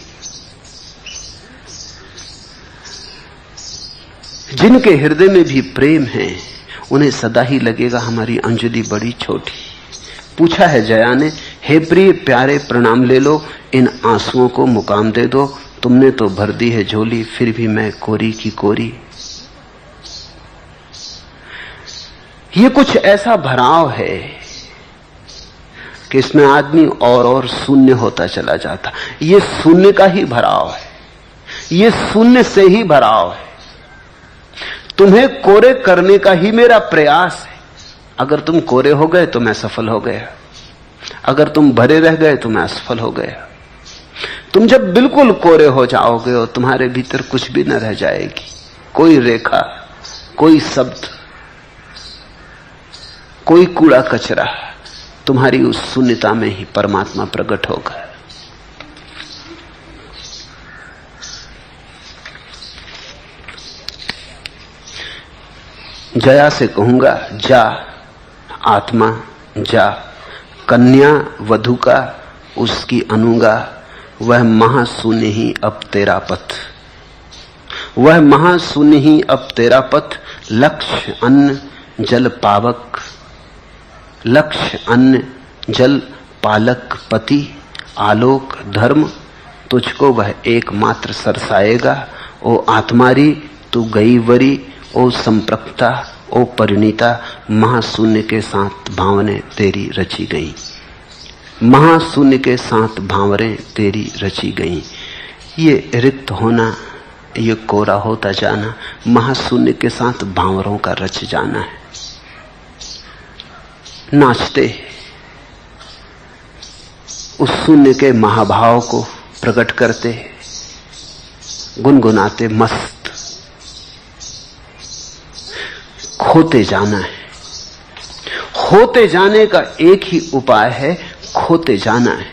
जिनके हृदय में भी प्रेम है, उन्हें सदा ही लगेगा हमारी अंजलि बड़ी छोटी। पूछा है जया ने, हे प्रिय प्यारे प्रणाम ले लो, इन आंसुओं को मुकाम दे दो। तुमने तो भर दी है झोली, फिर भी मैं कोरी की कोरी। ये कुछ ऐसा भराव है कि इसमें आदमी और शून्य होता चला जाता। ये शून्य का ही भराव है, ये शून्य से ही भराव है। तुम्हें कोरे करने का ही मेरा प्रयास है। अगर तुम कोरे हो गए तो मैं सफल हो गया, अगर तुम भरे रह गए तो मैं असफल हो गया। तुम जब बिल्कुल कोरे हो जाओगे और तुम्हारे भीतर कुछ भी न रह जाएगी, कोई रेखा, कोई शब्द, कोई कूड़ा कचरा, तुम्हारी उस शून्यता में ही परमात्मा प्रकट होगा। जया से कहूंगा, जा आत्मा जा, कन्या वधू का उसकी अनुगा, वह महाशून्य ही अब तेरा पथ, वह महाशून्य ही अब तेरा पथ। लक्ष्य अन्न जल पावक, लक्ष्य अन्न जल पालक पति, आलोक धर्म तुझको वह एकमात्र सरसाएगा। ओ आत्मारी तू गई वरी, ओ संप्रक्ता ओ परिणीता, महाशून्य के साथ भावने तेरी रची गई, महाशून्य के साथ भावरें तेरी रची गई। ये रिक्त होना, ये कोरा होता जाना, महाशून्य के साथ भावरों का रच जाना है। नाचते उस शून्य के महाभाव को प्रकट करते, गुनगुनाते मस्त खोते जाना है। होते जाने का एक ही उपाय है, खोते जाना है।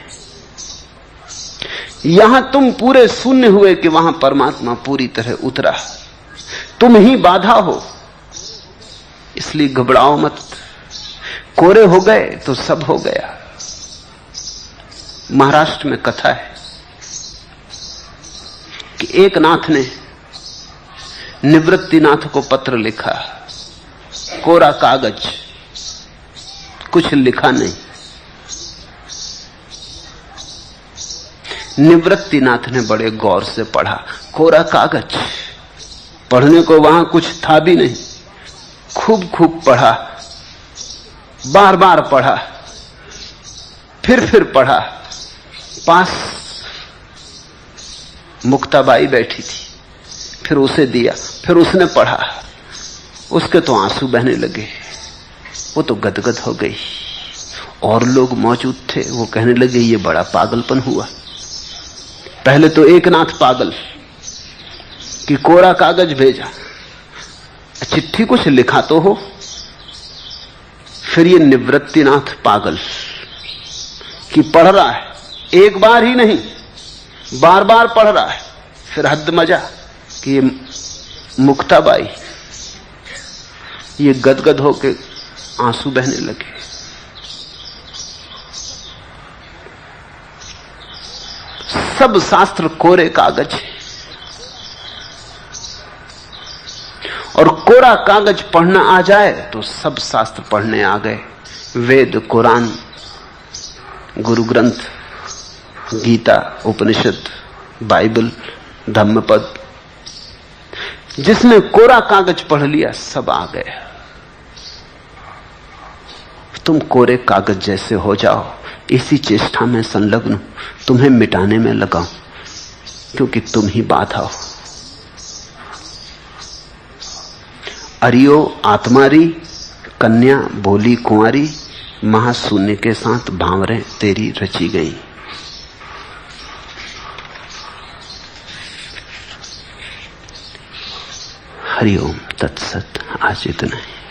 यहां तुम पूरे शून्य हुए कि वहां परमात्मा पूरी तरह उतरा, तुम ही बाधा हो, इसलिए घबराओ मत। कोरे हो गए तो सब हो गया। महाराष्ट्र में कथा है कि एक नाथ ने निवृत्तिनाथ को पत्र लिखा, कोरा कागज, कुछ लिखा नहीं। निवृत्तिनाथ ने बड़े गौर से पढ़ा, कोरा कागज, पढ़ने को वहां कुछ था भी नहीं। खूब खूब पढ़ा, बार बार पढ़ा, फिर पढ़ा। पास मुक्ताबाई बैठी थी, फिर उसे दिया, फिर उसने पढ़ा, उसके तो आंसू बहने लगे, वो तो गदगद हो गई। और लोग मौजूद थे, वो कहने लगे ये बड़ा पागलपन हुआ। पहले तो एक नाथ पागल कि कोरा कागज भेजा, चिट्ठी कुछ लिखा तो हो। फिर ये निवृत्तिनाथ पागल कि पढ़ रहा है, एक बार ही नहीं, बार बार पढ़ रहा है। फिर हद मजा कि ये मुक्ताबाई, ये गदगद होके आंसू बहने लगे। सब शास्त्र कोरे कागज है, और कोरा कागज पढ़ना आ जाए तो सब शास्त्र पढ़ने आ गए। वेद, कुरान, गुरु ग्रंथ, गीता, उपनिषद, बाइबल, धम्मपद, जिसने कोरा कागज पढ़ लिया सब आ गया। तुम कोरे कागज जैसे हो जाओ, इसी चेष्टा में संलग्न, तुम्हें मिटाने में लगाओ, क्योंकि तुम ही बाधा हो। अरियो आत्मारी, कन्या भोली कुंवारी, महाशून्य के साथ भावरें तेरी रची गई। हरिओम तत्सत। आज इतना ही।